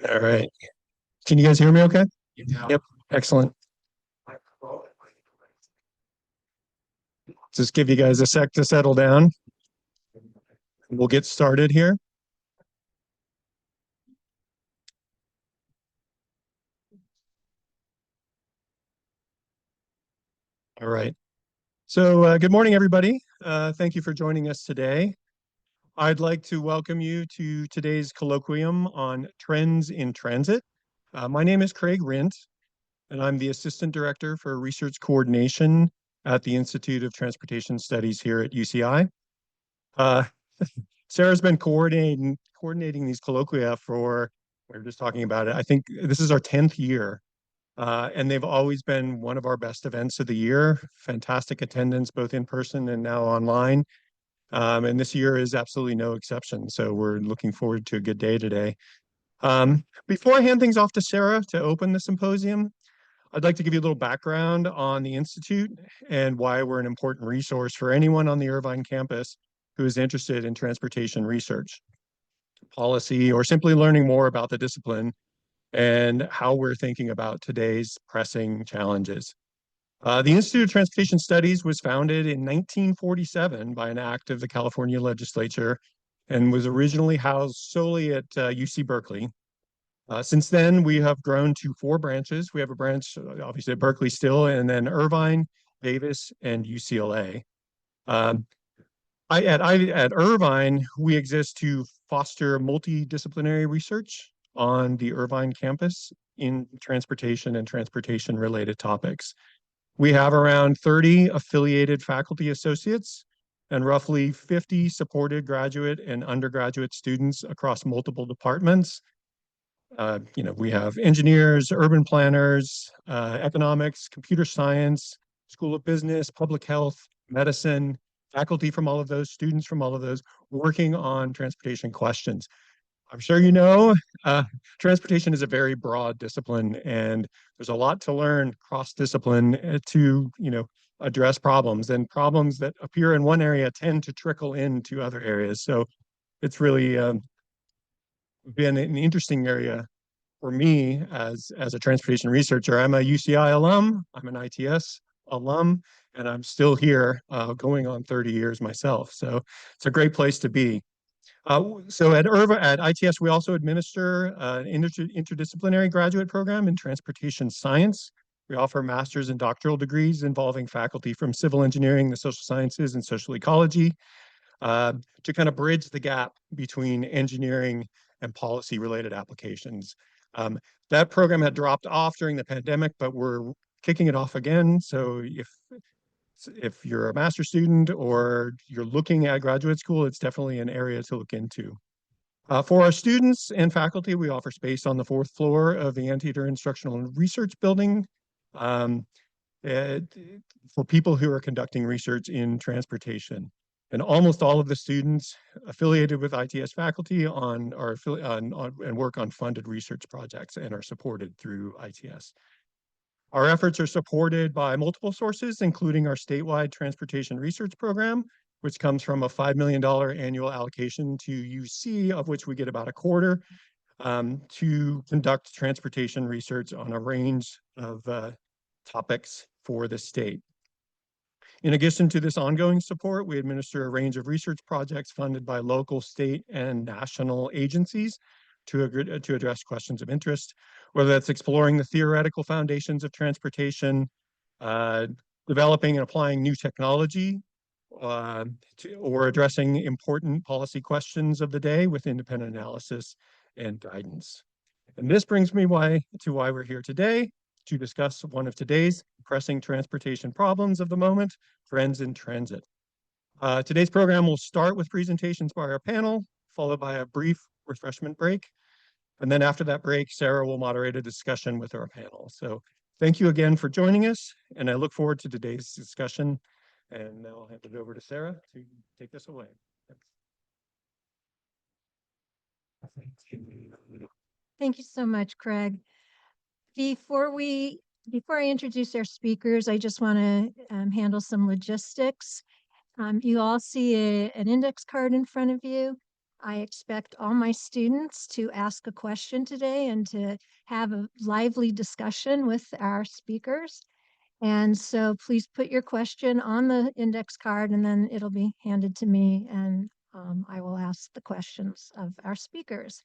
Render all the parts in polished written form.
All right. Can you guys hear me okay? Yep. Excellent. Just give you guys a sec to settle down. We'll get started here. All right. So, good morning, everybody. Thank you for joining us today. I'd like to welcome you to today's colloquium on trends in transit. My name is Craig Rint, and I'm the Assistant Director for Research Coordination at the Institute of Transportation Studies here at UCI. Uh, Sarah's been coordinating these colloquia for, we were just talking about it. I think this is our 10th year, and they've always been one of our best events of the year. Fantastic attendance, both in person and now online. And this year is absolutely no exception. So we're looking forward to a good day today. Before I hand things off to Sarah to open the symposium, I'd like to give you a little background on the Institute and why we're an important resource for anyone on the Irvine campus who is interested in transportation research, policy, or simply learning more about the discipline and how we're thinking about today's pressing challenges. The Institute of Transportation Studies was founded in 1947 by an act of the California legislature and was originally housed solely at UC Berkeley. Since then, we have grown to 4 branches. We have a branch, obviously, at Berkeley still, and then Irvine, Davis, and UCLA. Um, at Irvine, we exist to foster multidisciplinary research on the Irvine campus in transportation and transportation-related topics. We have around 30 affiliated faculty associates and roughly 50 supported graduate and undergraduate students across multiple departments. We have engineers, urban planners, economics, computer science, School of Business, public health, medicine, faculty from all of those, students from all of those, working on transportation questions. I'm sure you know, transportation is a very broad discipline, and there's a lot to learn cross-discipline to, address problems. And problems that appear in one area tend to trickle into other areas. So it's really been an interesting area for me as a transportation researcher. I'm a UCI alum, I'm an ITS alum, and I'm still here going on 30 years myself. So it's a great place to be. So at ITS, we also administer an interdisciplinary graduate program in transportation science. We offer master's and doctoral degrees involving faculty from civil engineering, the social sciences, and social ecology to kind of bridge the gap between engineering and policy-related applications. That program had dropped off during the pandemic, but we're kicking it off again. So if you're a master's student or you're looking at graduate school, it's definitely an area to look into. For our students and faculty, we offer space on the 4th floor of the Anteater Instructional and Research Building for people who are conducting research in transportation. And almost all of the students affiliated with ITS faculty and work on funded research projects and are supported through ITS. Our efforts are supported by multiple sources, including our statewide transportation research program, which comes from a $5 million annual allocation to UC, of which we get about a quarter, to conduct transportation research on a range of topics for the state. In addition to this ongoing support, we administer a range of research projects funded by local, state, and national agencies to address questions of interest, whether that's exploring the theoretical foundations of transportation, developing and applying new technology, or addressing important policy questions of the day with independent analysis and guidance. And this brings me to why we're here today, to discuss one of today's pressing transportation problems of the moment, trends in transit. Today's program will start with presentations by our panel, followed by a brief refreshment break. And then after that break, Sarah will moderate a discussion with our panel. So thank you again for joining us, and I look forward to today's discussion. And now I'll hand it over to Sarah to take this away. Thank you so much, Craig. Before I introduce our speakers, I just want to handle some logistics. You all see an index card in front of you. I expect all my students to ask a question today and to have a lively discussion with our speakers. And so please put your question on the index card and then it'll be handed to me and I will ask the questions of our speakers.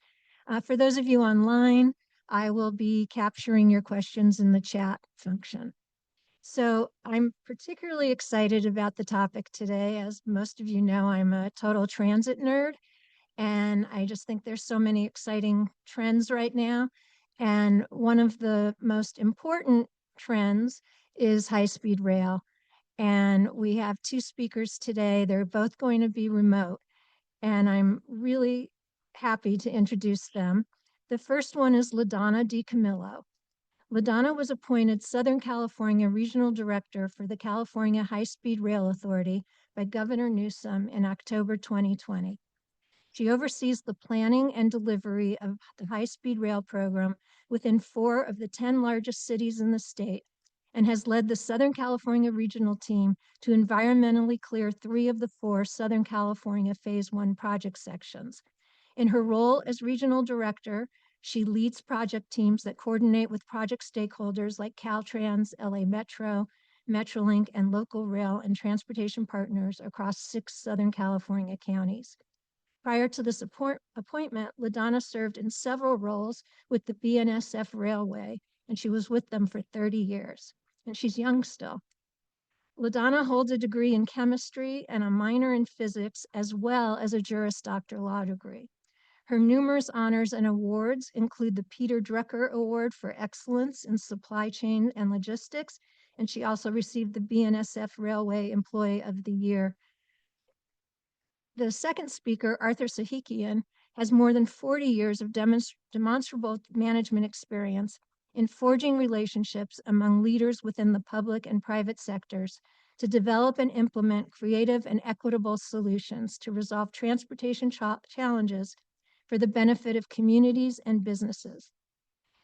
For those of you online, I will be capturing your questions in the chat function. So I'm particularly excited about the topic today. As most of you know, I'm a total transit nerd, and I just think there's so many exciting trends right now. And one of the most important trends is high-speed rail. And we have two speakers today. They're both going to be remote, and I'm really happy to introduce them. The first one is LaDonna DiCamillo. LaDonna was appointed Southern California Regional Director for the California High-Speed Rail Authority by Governor Newsom in October 2020. She oversees the planning and delivery of the high-speed rail program within 4 of the 10 largest cities in the state and has led the Southern California regional team to environmentally clear 3 of the 4 Southern California Phase 1 project sections. In her role as regional director, she leads project teams that coordinate with project stakeholders like Caltrans, LA Metro, Metrolink, and local rail and transportation partners across 6 Southern California counties. Prior to this appointment, LaDonna served in several roles with the BNSF Railway, and she was with them for 30 years. And she's young still. LaDonna holds a degree in chemistry and a minor in physics, as well as a Juris Doctor law degree. Her numerous honors and awards include the Peter Drucker Award for Excellence in Supply Chain and Logistics, and she also received the BNSF Railway Employee of the Year. The second speaker, Arthur Sahikian, has more than 40 years of demonstrable management experience in forging relationships among leaders within the public and private sectors to develop and implement creative and equitable solutions to resolve transportation challenges for the benefit of communities and businesses.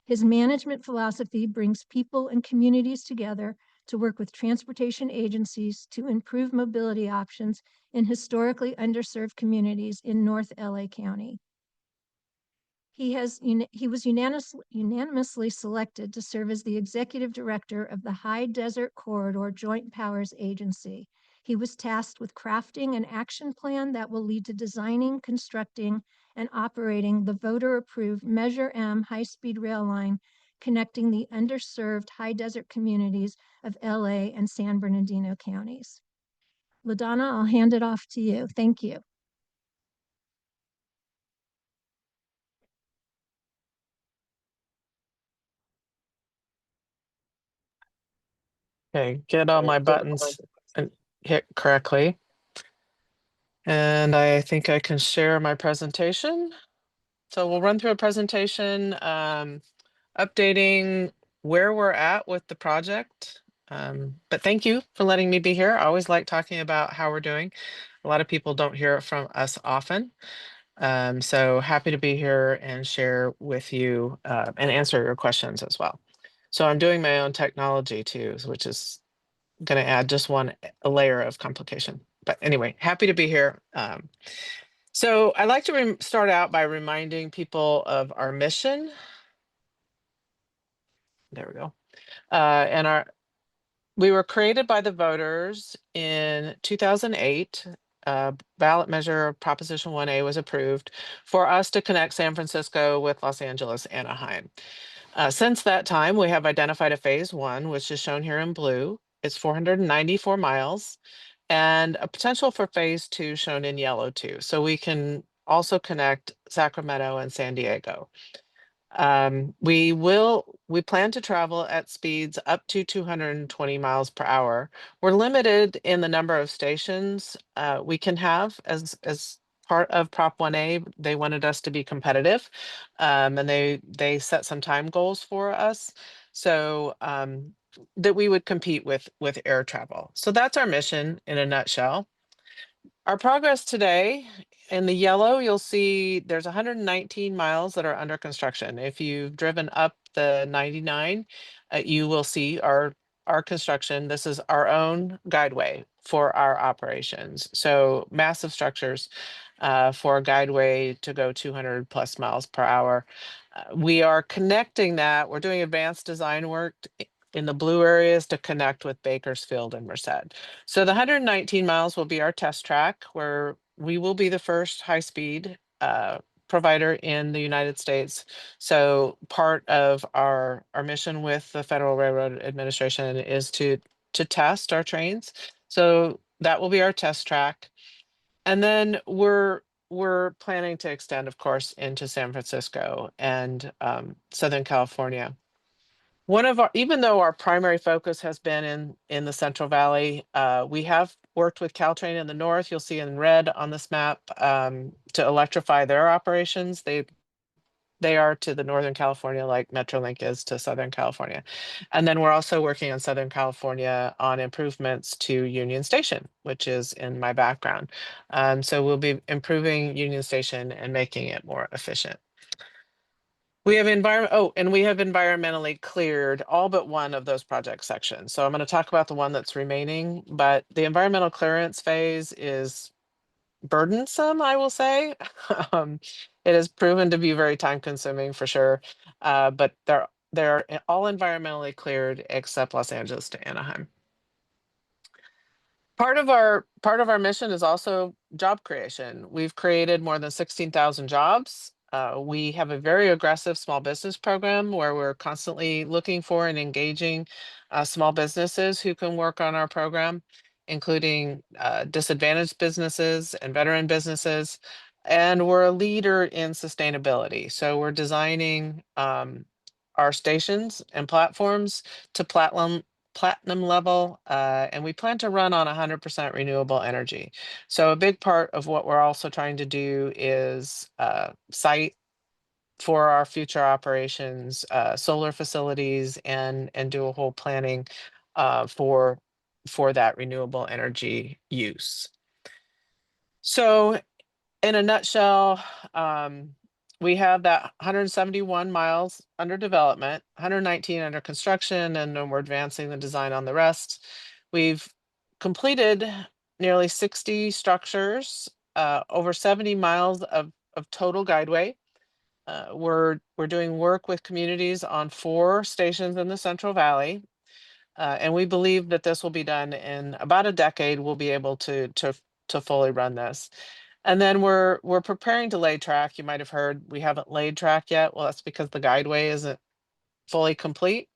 His management philosophy brings people and communities together to work with transportation agencies to improve mobility options in historically underserved communities in North LA County. He was unanimously selected to serve as the executive director of the High Desert Corridor Joint Powers Agency. He was tasked with crafting an action plan that will lead to designing, constructing, and operating the voter-approved Measure M high-speed rail line connecting the underserved high desert communities of LA and San Bernardino counties. LaDonna, I'll hand it off to you. Thank you. Okay, get all my buttons and hit correctly. And I think I can share my presentation. So we'll run through a presentation, updating where we're at with the project. But thank you for letting me be here. I always like talking about how we're doing. A lot of people don't hear it from us often. So happy to be here and share with you and answer your questions as well. So I'm doing my own technology too, which is going to add just a layer of complication. But anyway, happy to be here. So I'd like to start out by reminding people of our mission. There we go. And we were created by the voters in 2008. Ballot measure Proposition 1A was approved for us to connect San Francisco with Los Angeles, Anaheim. Since that time, we have identified a phase 1, which is shown here in blue. It's 494 miles, and a potential for phase 2 shown in yellow too. So we can also connect Sacramento and San Diego. We plan to travel at speeds up to 220 miles per hour. We're limited in the number of stations we can have as part of Prop 1A. They wanted us to be competitive, and they set some time goals for us so that we would compete with air travel. So that's our mission in a nutshell. Our progress today, in the yellow, you'll see there's 119 miles that are under construction. If you've driven up the 99, you will see our construction. This is our own guideway for our operations. So massive structures. for a guideway to go 200 plus miles per hour. We are connecting that. We're doing advanced design work in the blue areas to connect with Bakersfield and Merced. So the 119 miles will be our test track, where we will be the first high-speed provider in the United States. So part of our mission with the Federal Railroad Administration is to test our trains. So that will be our test track. And then we're planning to extend, of course, into San Francisco and Southern California. One of our, even though our primary focus has been in the Central Valley, we have worked with Caltrain in the north. You'll see in red on this map to electrify their operations. They are to the Northern California like Metrolink is to Southern California. And then we're also working on Southern California on improvements to Union Station, which is in my background. So we'll be improving Union Station and making it more efficient. We have we have environmentally cleared all but one of those project sections. So I'm going to talk about the one that's remaining, but the environmental clearance phase is burdensome, I will say. It has proven to be very time consuming for sure. But they're all environmentally cleared except Los Angeles to Anaheim. Part of our mission is also job creation. We've created more than 16,000 jobs. We have a very aggressive small business program where we're constantly looking for and engaging small businesses who can work on our program, including disadvantaged businesses and veteran businesses. And we're a leader in sustainability. So we're designing our stations and platforms to platinum level, and we plan to run on 100% renewable energy. So a big part of what we're also trying to do is site for our future operations, solar facilities, and do a whole planning for that renewable energy use. So in a nutshell, we have that 171 miles under development, 119 under construction, and then we're advancing the design on the rest. We've completed nearly 60 structures, over 70 miles of total guideway. We're doing work with communities on 4 stations in the Central Valley. And we believe that this will be done in about a decade. We'll be able to fully run this. And then we're preparing to lay track. You might have heard we haven't laid track yet. Well, that's because the guideway isn't fully complete.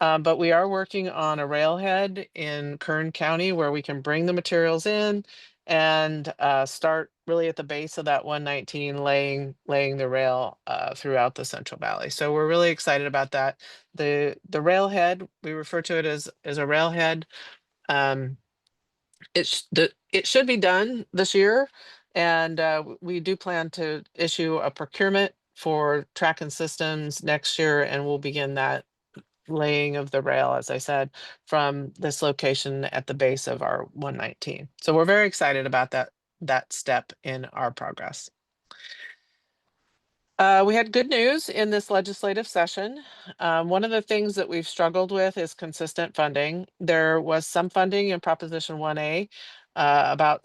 But we are working on a railhead in Kern County where we can bring the materials in and start really at the base of that 119, laying the rail throughout the Central Valley. So we're really excited about that. The railhead, we refer to it as a railhead. It should be done this year, and we do plan to issue a procurement for track and systems next year, and we'll begin that laying of the rail, as I said, from this location at the base of our 119. So we're very excited about that step in our progress. We had good news in this legislative session. One of the things that we've struggled with is consistent funding. There was some funding in Proposition 1A, about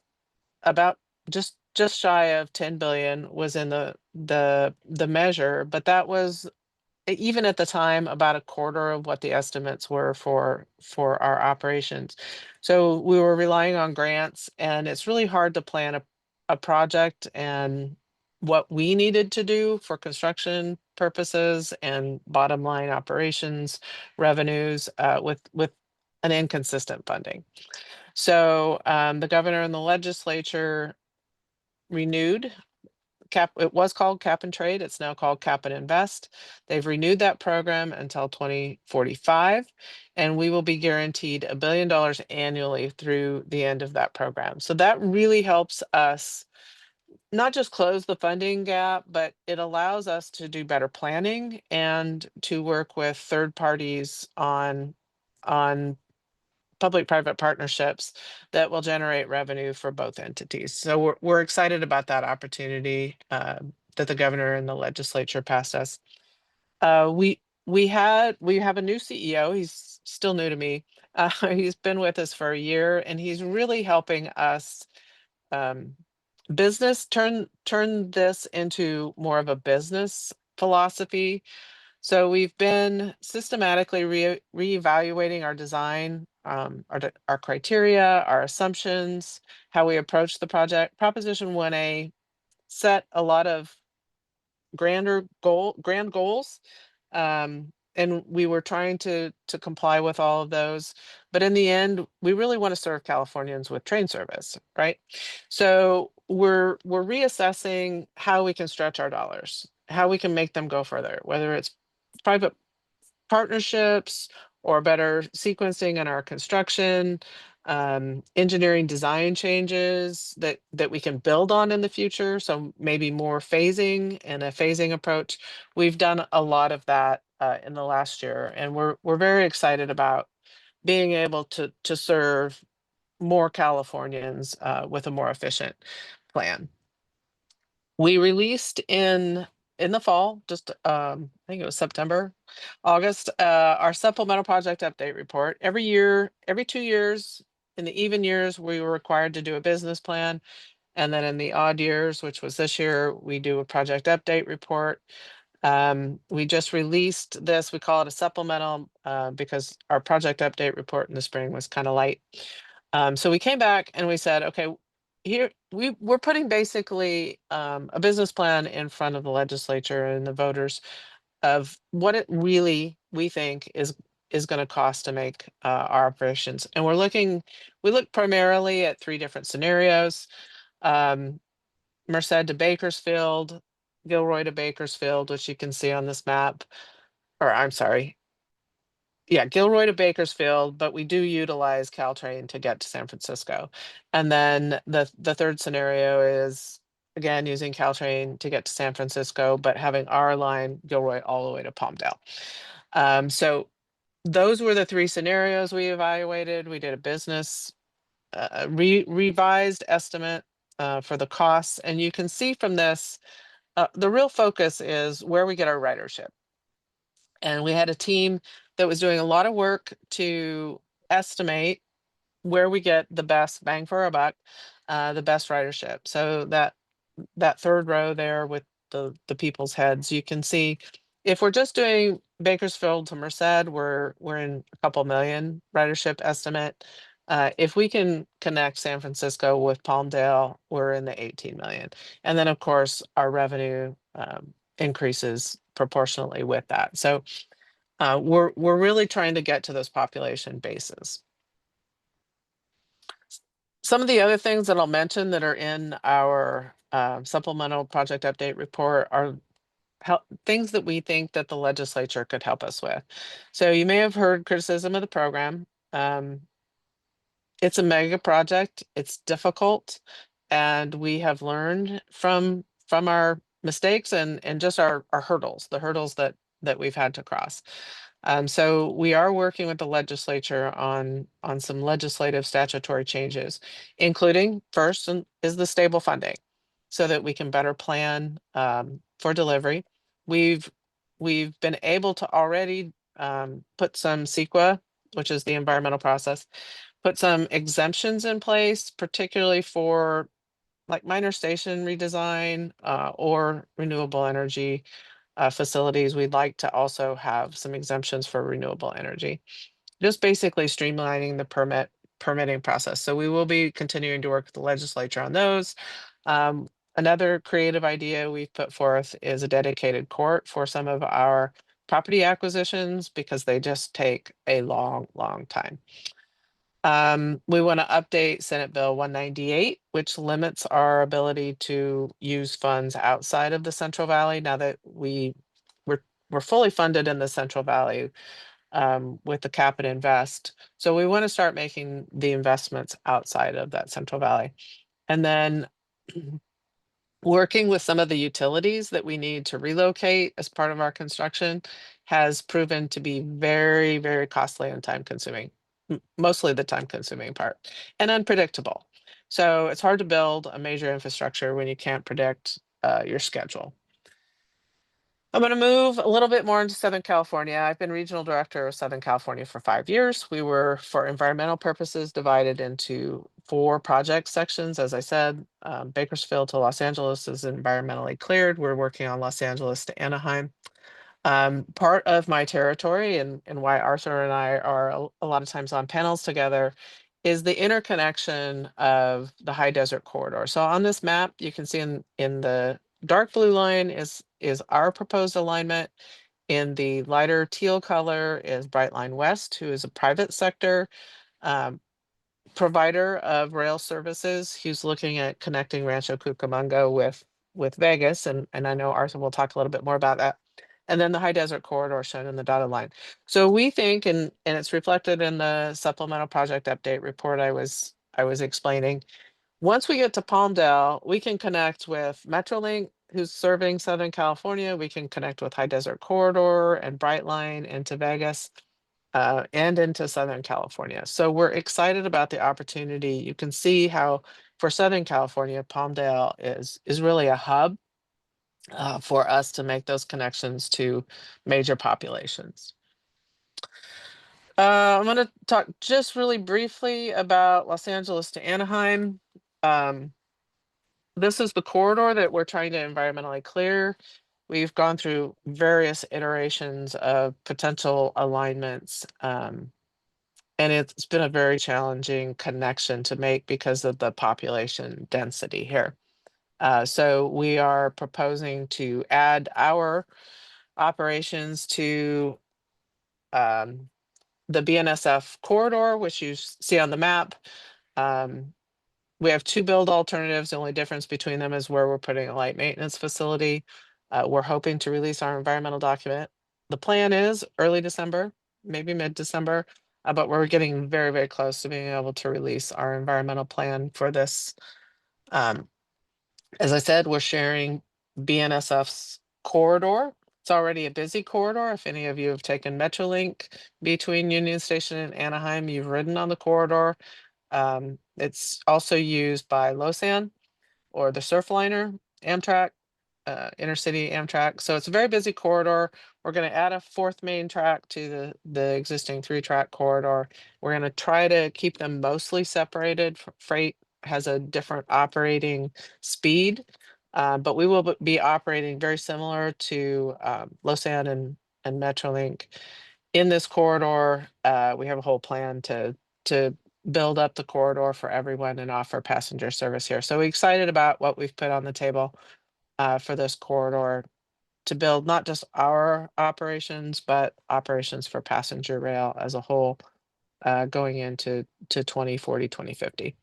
just shy of 10 billion was in the measure, but that was even at the time about a quarter of what the estimates were for our operations. So we were relying on grants, and it's really hard to plan a project and what we needed to do for construction purposes and bottom line operations revenues with an inconsistent funding. So the governor and the legislature renewed it was called Cap and Trade. It's now called Cap and Invest. They've renewed that program until 2045, and we will be guaranteed $1 billion annually through the end of that program. So that really helps us not just close the funding gap, but it allows us to do better planning and to work with third parties on public-private partnerships that will generate revenue for both entities. So we're excited about that opportunity that the governor and the legislature passed us. We have a new CEO. He's still new to me. He's been with us for a year, and he's really helping us turn this into more of a business philosophy. So we've been systematically reevaluating our design, our criteria, our assumptions, how we approach the project. Proposition 1A set a lot of grand goals, and we were trying to comply with all of those. But in the end, we really want to serve Californians with train service, right? So we're reassessing how we can stretch our dollars, how we can make them go further, whether it's private partnerships or better sequencing in our construction, engineering design changes that we can build on in the future. So maybe more phasing and a phasing approach. We've done a lot of that in the last year, and we're very excited about being able to serve more Californians with a more efficient plan. We released in the fall, just I think it was September, August, our supplemental project update report. Every year, every 2 years, in the even years, we were required to do a business plan. And then in the odd years, which was this year, we do a project update report. We just released this, we call it a supplemental because our project update report in the spring was kind of light. So we came back and we said, okay, here we're putting basically a business plan in front of the legislature and the voters of what it really we think is going to cost to make our operations. And we look primarily at 3 different scenarios. Merced to Bakersfield, Gilroy to Bakersfield, which you can see on this map, or I'm sorry, yeah, Gilroy to Bakersfield, but we do utilize Caltrain to get to San Francisco. And then the third scenario is again using Caltrain to get to San Francisco, but having our line Gilroy all the way to Palmdale. So those were the 3 scenarios we evaluated. We did a business revised estimate for the costs, and you can see from this the real focus is where we get our ridership. And we had a team that was doing a lot of work to estimate where we get the best bang for our buck, the best ridership. So that third row there with the people's heads, you can see if we're just doing Bakersfield to Merced, we're in a couple million ridership estimate. If we can connect San Francisco with Palmdale, we're in the 18 million. And then of course our revenue increases proportionally with that. So we're really trying to get to those population bases. Some of the other things that I'll mention that are in our supplemental project update report are things that we think that the legislature could help us with. So you may have heard criticism of the program. It's a mega project. It's difficult, and we have learned from our mistakes and just our hurdles, the hurdles that we've had to cross. So we are working with the legislature on some legislative statutory changes, including first is the stable funding, so that we can better plan for delivery. We've been able to already put some CEQA, which is the environmental process, put some exemptions in place, particularly for like minor station redesign or renewable energy facilities. We'd like to also have some exemptions for renewable energy, just basically streamlining the permitting process. So we will be continuing to work with the legislature on those. Another creative idea we've put forth is a dedicated court for some of our property acquisitions because they just take a long time. We want to update Senate Bill 198, which limits our ability to use funds outside of the Central Valley now that we're fully funded in the Central Valley with the cap and invest. So we want to start making the investments outside of that Central Valley. And then working with some of the utilities that we need to relocate as part of our construction has proven to be very costly and time consuming. Mostly the time consuming part, and unpredictable. So it's hard to build a major infrastructure when you can't predict your schedule. I'm going to move a little bit more into Southern California. I've been regional director of Southern California for 5 years. We were, for environmental purposes, divided into 4 project sections. As I said, Bakersfield to Los Angeles is environmentally cleared. We're working on Los Angeles to Anaheim. Part of my territory and why Arthur and I are a lot of times on panels together is the interconnection of the high desert corridor. So on this map, you can see in the dark blue line is our proposed alignment. In the lighter teal color is Brightline West, who is a private sector um, provider of rail services. He's looking at connecting Rancho Cucamonga with Vegas, and I know Arthur will talk a little bit more about that. And then the high desert corridor shown in the dotted line. So we think, and it's reflected in the supplemental project update report I was explaining. Once we get to Palmdale, we can connect with Metrolink, who's serving Southern California. We can connect with High Desert Corridor and Brightline into Vegas and into Southern California. So we're excited about the opportunity. You can see how for Southern California, Palmdale is really a hub for us to make those connections to major populations. I'm going to talk just really briefly about Los Angeles to Anaheim. This is the corridor that we're trying to environmentally clear. We've gone through various iterations of potential alignments, and it's been a very challenging connection to make because of the population density here. So we are proposing to add our operations to the BNSF corridor, which you see on the map. We have 2 build alternatives. The only difference between them is where we're putting a light maintenance facility. We're hoping to release our environmental document. The plan is early December, maybe mid-December, but we're getting very, very close to being able to release our environmental plan for this. As I said, we're sharing BNSF's corridor. It's already a busy corridor. If any of you have taken Metrolink between Union Station and Anaheim, you've ridden on the corridor. It's also used by Losan or the Surfliner, Amtrak, intercity Amtrak. So it's a very busy corridor. We're going to add a 4th main track to the existing 3-track corridor. We're going to try to keep them mostly separated. Freight has a different operating speed, but we will be operating very similar to Losan and Metrolink. In this corridor, we have a whole plan to build up the corridor for everyone and offer passenger service here. So we're excited about what we've put on the table for this corridor to build not just our operations, but operations for passenger rail as a whole going into 2040, 2050.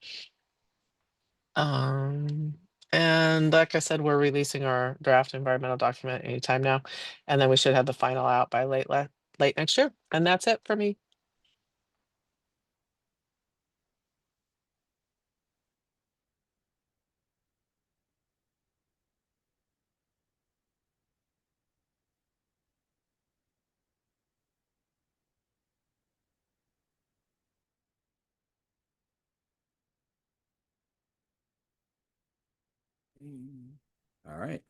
And like I said, we're releasing our draft environmental document anytime now, and then we should have the final out by late next year. And that's it for me. All right.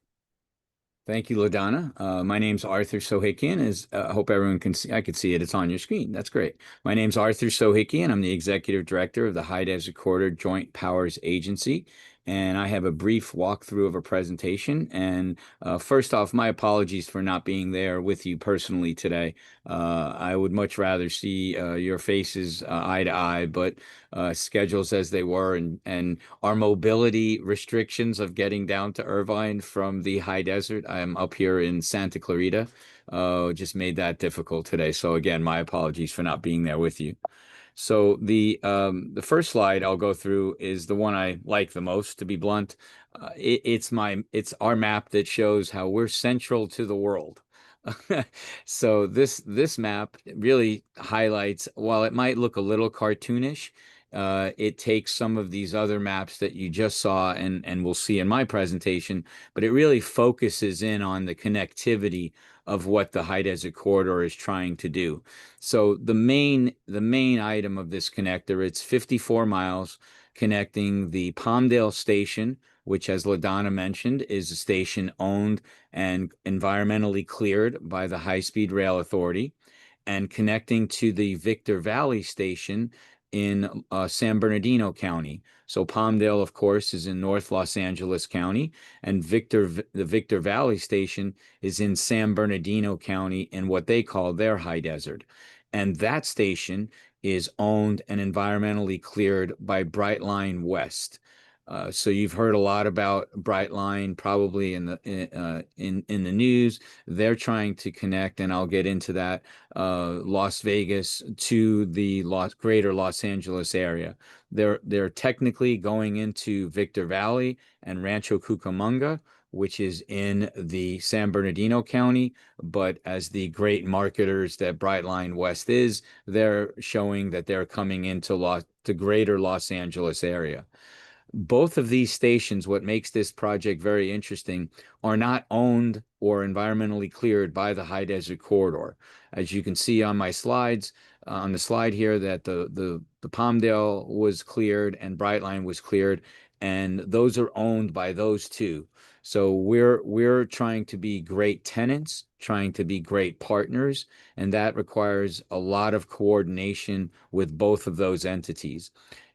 Thank you, LaDonna. My name's Arthur Sohikian. I hope everyone can see. I could see it. It's on your screen. That's great. My name's Arthur Sohikian. I'm the executive director of the High Desert Corridor Joint Powers Agency, and I have a brief walkthrough of a presentation. And first off, my apologies for not being there with you personally today. I would much rather see your faces eye to eye, but schedules as they were and our mobility restrictions of getting down to Irvine from the high desert. I'm up here in Santa Clarita. Just made that difficult today. So again, my apologies for not being there with you. So the first slide I'll go through is the one I like the most, to be blunt. It's our map that shows how we're central to the world. So this map really highlights, while it might look a little cartoonish, it takes some of these other maps that you just saw and we'll see in my presentation, but it really focuses in on the connectivity of what the High Desert Corridor is trying to do. So the main item of this connector, it's 54 miles connecting the Palmdale station, which, as LaDonna mentioned, is a station owned and environmentally cleared by the High Speed Rail Authority, and connecting to the Victor Valley station, in San Bernardino County. So Palmdale, of course, is in North Los Angeles County, and the Victor Valley Station is in San Bernardino County in what they call their high desert. And that station is owned and environmentally cleared by Brightline West. So you've heard a lot about Brightline probably in the news. They're trying to connect, and I'll get into that, Las Vegas to the greater Los Angeles area. They're technically going into Victor Valley and Rancho Cucamonga, which is in the San Bernardino County. But as the great marketers that Brightline West is, they're showing that they're coming into the greater Los Angeles area. Both of these stations, what makes this project very interesting, are not owned or environmentally cleared by the High Desert Corridor. As you can see on my slides, on the slide here, that the Palmdale was cleared and Brightline was cleared, and those are owned by those two. So we're trying to be great tenants, trying to be great partners, and that requires a lot of coordination with both of those entities.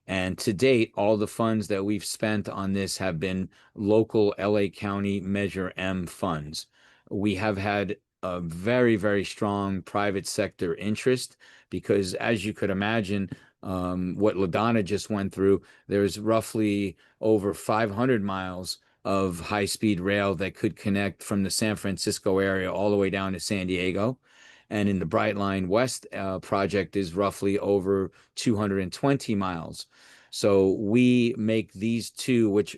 And to date, all the funds that we've spent on this have been local LA County Measure M funds. We have had a very, very strong private sector interest because, as you could imagine, what LaDonna just went through, there's roughly over 500 miles of high-speed rail that could connect from the San Francisco area all the way down to San Diego. And in the Brightline West project is roughly over 220 miles. So we make these two, which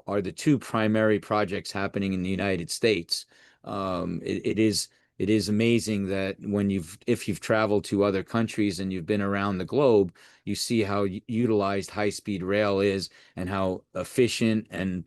are the two primary projects happening in the United States. It is amazing that if you've traveled to other countries and you've been around the globe, you see how utilized high-speed rail is and how efficient and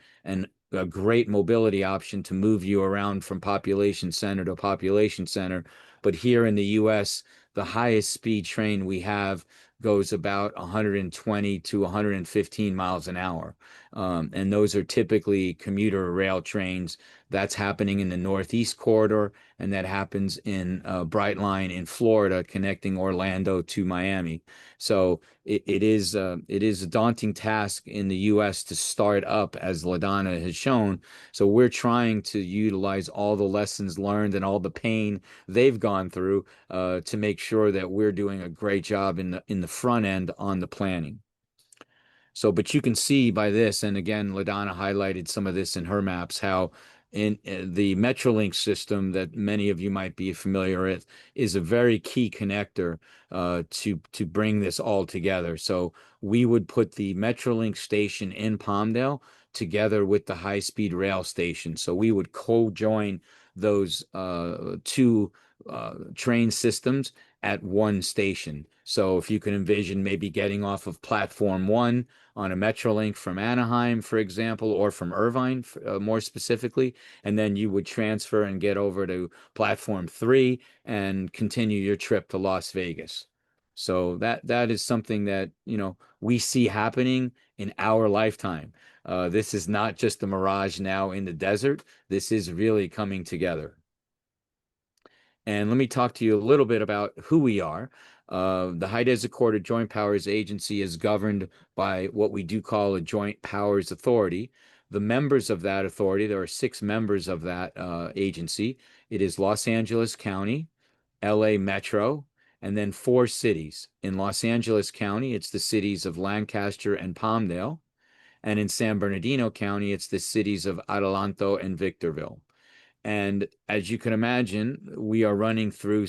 a great mobility option to move you around from population center to population center. But here in the US, the highest speed train we have goes about 120 to 115 miles an hour. And those are typically commuter rail trains. That's happening in the Northeast Corridor, and that happens in Brightline in Florida, connecting Orlando to Miami. So it is a daunting task in the U.S. to start up, as LaDonna has shown. So we're trying to utilize all the lessons learned and all the pain they've gone through to make sure that we're doing a great job in the front end on the planning. So, but you can see by this, and again, LaDonna highlighted some of this in her maps, how in the Metrolink system that many of you might be familiar with is a very key connector to bring this all together. So we would put the Metrolink station in Palmdale together with the high-speed rail station. So we would co-join those two train systems at one station. So if you can envision maybe getting off of platform 1 on a Metrolink from Anaheim, for example, or from Irvine, more specifically, and then you would transfer and get over to platform 3 and continue your trip to Las Vegas. So that is something that, we see happening in our lifetime. This is not just a mirage now in the desert. This is really coming together. And let me talk to you a little bit about who we are. The High Desert Corridor Joint Powers Agency is governed by what we do call a Joint Powers Authority. The members of that authority, there are 6 members of that agency. It is Los Angeles County, LA Metro, and then 4 cities. In Los Angeles County, it's the cities of Lancaster and Palmdale. And in San Bernardino County, it's the cities of Adelanto and Victorville. And as you can imagine, we are running through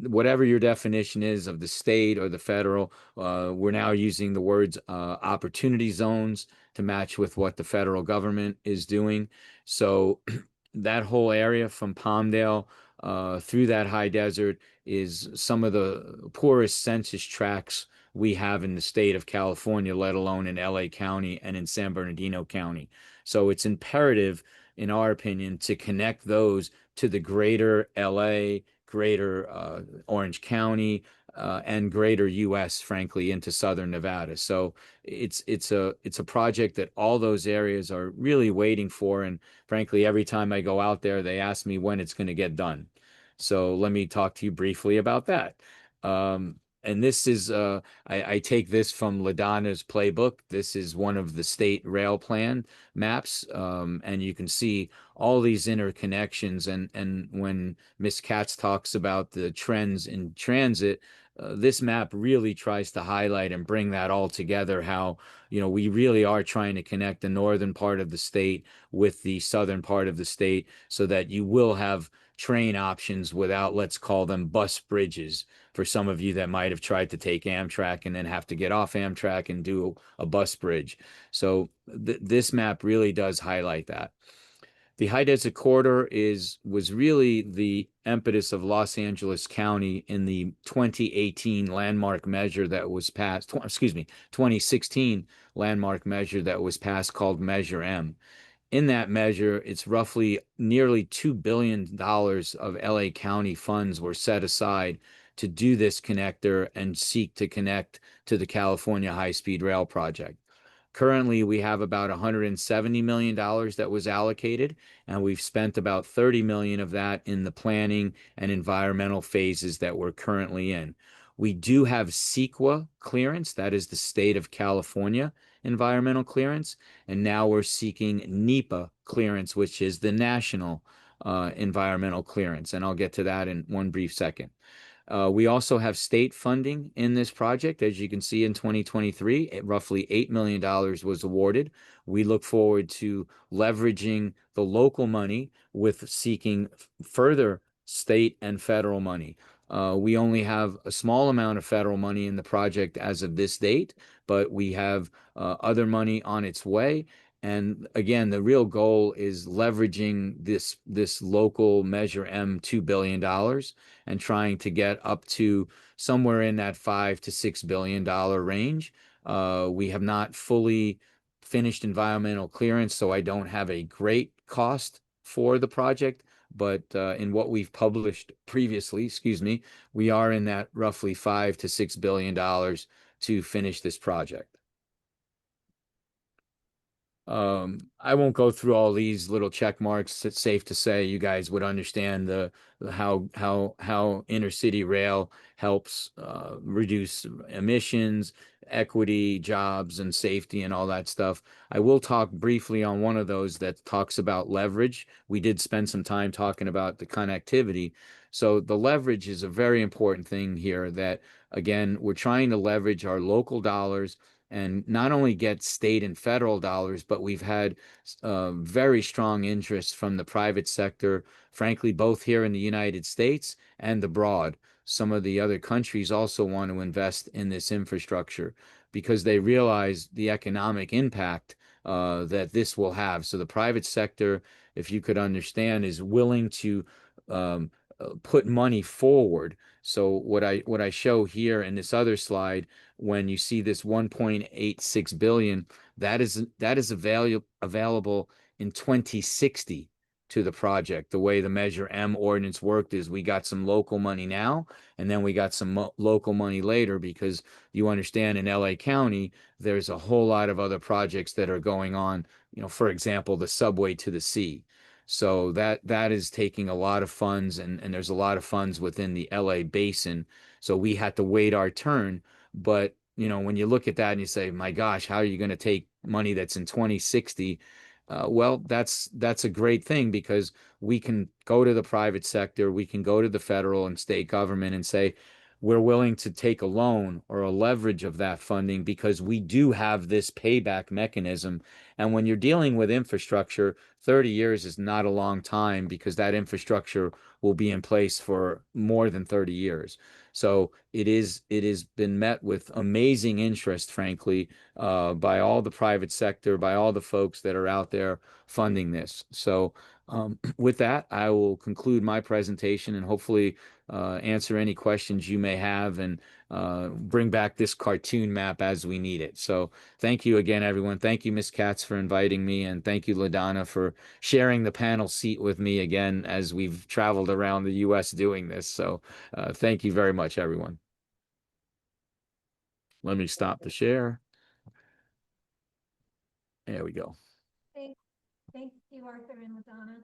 whatever your definition is of the state or the federal, we're now using the words opportunity zones to match with what the federal government is doing. So that whole area from Palmdale through that high desert is some of the poorest census tracts we have in the state of California, let alone in LA County and in San Bernardino County. So it's imperative, in our opinion, to connect those to the greater LA, greater Orange County, and greater US, frankly, into Southern Nevada. So it's a project that all those areas are really waiting for. And frankly, every time I go out there, they ask me when it's going to get done. So let me talk to you briefly about that. and this is I take this from LaDonna's playbook. This is one of the state rail plan maps, and you can see all these interconnections. And when Miss Katz talks about the trends in transit, this map really tries to highlight and bring that all together. How, we really are trying to connect the northern part of the state with the southern part of the state, so that you will have train options without, let's call them, bus bridges, for some of you that might have tried to take Amtrak and then have to get off Amtrak and do a bus bridge. So this map really does highlight that. The High Desert Corridor was really the impetus of Los Angeles County in the 2018 landmark measure that was passed, 2016 landmark measure that was passed, called Measure M. In that measure, it's roughly nearly $2 billion of LA County funds were set aside to do this connector and seek to connect to the California High-Speed Rail project. Currently, we have about $170 million that was allocated, and we've spent about 30 million of that in the planning and environmental phases that we're currently in. We do have CEQA clearance, that is the state of California environmental clearance, and now we're seeking NEPA clearance, which is the national environmental clearance, and I'll get to that in one brief second. We also have state funding in this project. As you can see, in 2023, roughly $8 million was awarded. We look forward to leveraging the local money with seeking further state and federal money. We only have a small amount of federal money in the project as of this date, but we have other money on its way. And again, the real goal is leveraging this local Measure M $2 billion and trying to get up to somewhere in that $5 to $6 billion range. We have not fully finished environmental clearance, so I don't have a great cost for the project. But in what we've published previously, we are in that roughly $5 to $6 billion to finish this project. I won't go through all these little check marks. It's safe to say you guys would understand how intercity rail helps reduce emissions, equity, jobs, and safety, and all that stuff. I will talk briefly on one of those that talks about leverage. We did spend some time talking about the connectivity. So the leverage is a very important thing here, that, again, we're trying to leverage our local dollars and not only get state and federal dollars, but we've had very strong interest from the private sector, frankly, both here in the United States and abroad. Some of the other countries also want to invest in this infrastructure because they realize the economic impact that this will have. So the private sector, if you could understand, is willing to put money forward. So what I show here in this other slide, when you see this 1.86 billion, that is available in 2060 to the project. The way the Measure M ordinance worked is we got some local money now, and then we got some local money later, because you understand in LA County, there's a whole lot of other projects that are going on, for example, the subway to the sea. So that is taking a lot of funds, and there's a lot of funds within the LA basin. So we had to wait our turn. But, when you look at that and you say, my gosh, how are you going to take money that's in 2060? Well, that's a great thing, because we can go to the private sector, we can go to the federal and state government and say, we're willing to take a loan or a leverage of that funding because we do have this payback mechanism. And when you're dealing with infrastructure, 30 years is not a long time, because that infrastructure will be in place for more than 30 years. So it has been met with amazing interest, frankly, by all the private sector, by all the folks that are out there funding this. So with that, I will conclude my presentation and hopefully answer any questions you may have, and bring back this cartoon map as we need it. So thank you again, everyone. Thank you, Ms. Katz, for inviting me, and thank you, LaDonna, for sharing the panel seat with me again as we've traveled around the U.S. doing this. So thank you very much, everyone. Let me stop the share. There we go. Thank you, Arthur and LaDonna.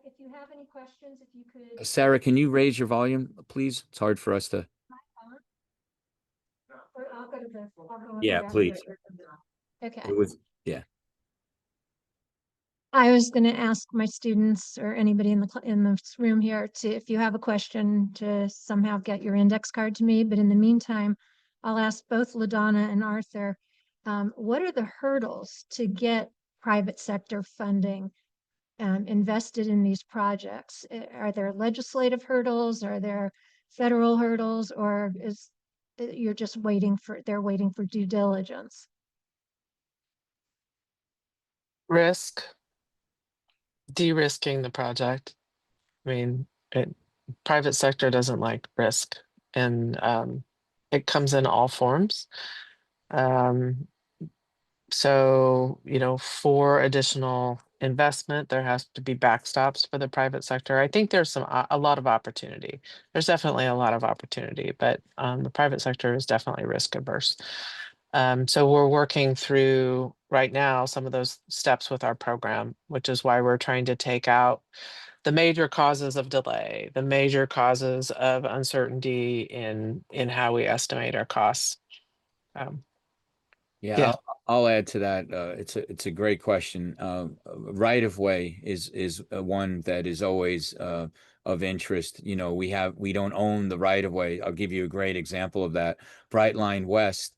If you have any questions, if you could. Sarah, can you raise your volume, please? It's hard for us to. Yeah, please. Okay. It was, yeah. I was going to ask my students or anybody in in this room here to, if you have a question, to somehow get your index card to me. But in the meantime, I'll ask both LaDonna and Arthur, what are the hurdles to get private sector funding invested in these projects? Are there legislative hurdles? Are there federal hurdles? Or is you're just they're waiting for due diligence? Risk, de-risking the project. I mean, private sector doesn't like risk, and it comes in all forms. So, for additional investment, there has to be backstops for the private sector. I think there's a lot of opportunity. There's definitely a lot of opportunity, but the private sector is definitely risk averse. So we're working through right now some of those steps with our program, which is why we're trying to take out the major causes of delay, the major causes of uncertainty in how we estimate our costs. Yeah, Yeah. I'll add to that. It's a great question. Right of way is one that is always of interest. We don't own the right of way. I'll give you a great example of that. Brightline West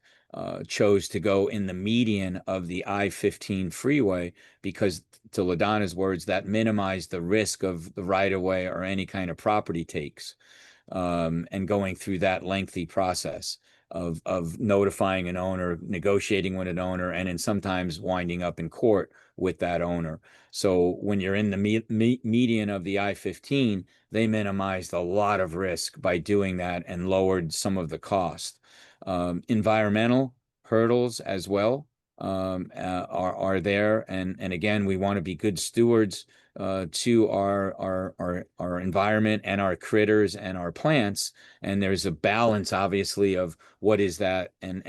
chose to go in the median of the I-15 freeway because, to LaDonna's words, that minimized the risk of the right of way or any kind of property takes, and going through that lengthy process of notifying an owner, negotiating with an owner, and then sometimes winding up in court with that owner. So when you're in the median of the I-15, they minimized a lot of risk by doing that and lowered some of the cost. Environmental hurdles as well are there, and again, we want to be good stewards to our environment and our critters and our plants. And there's a balance, obviously, of what is that, and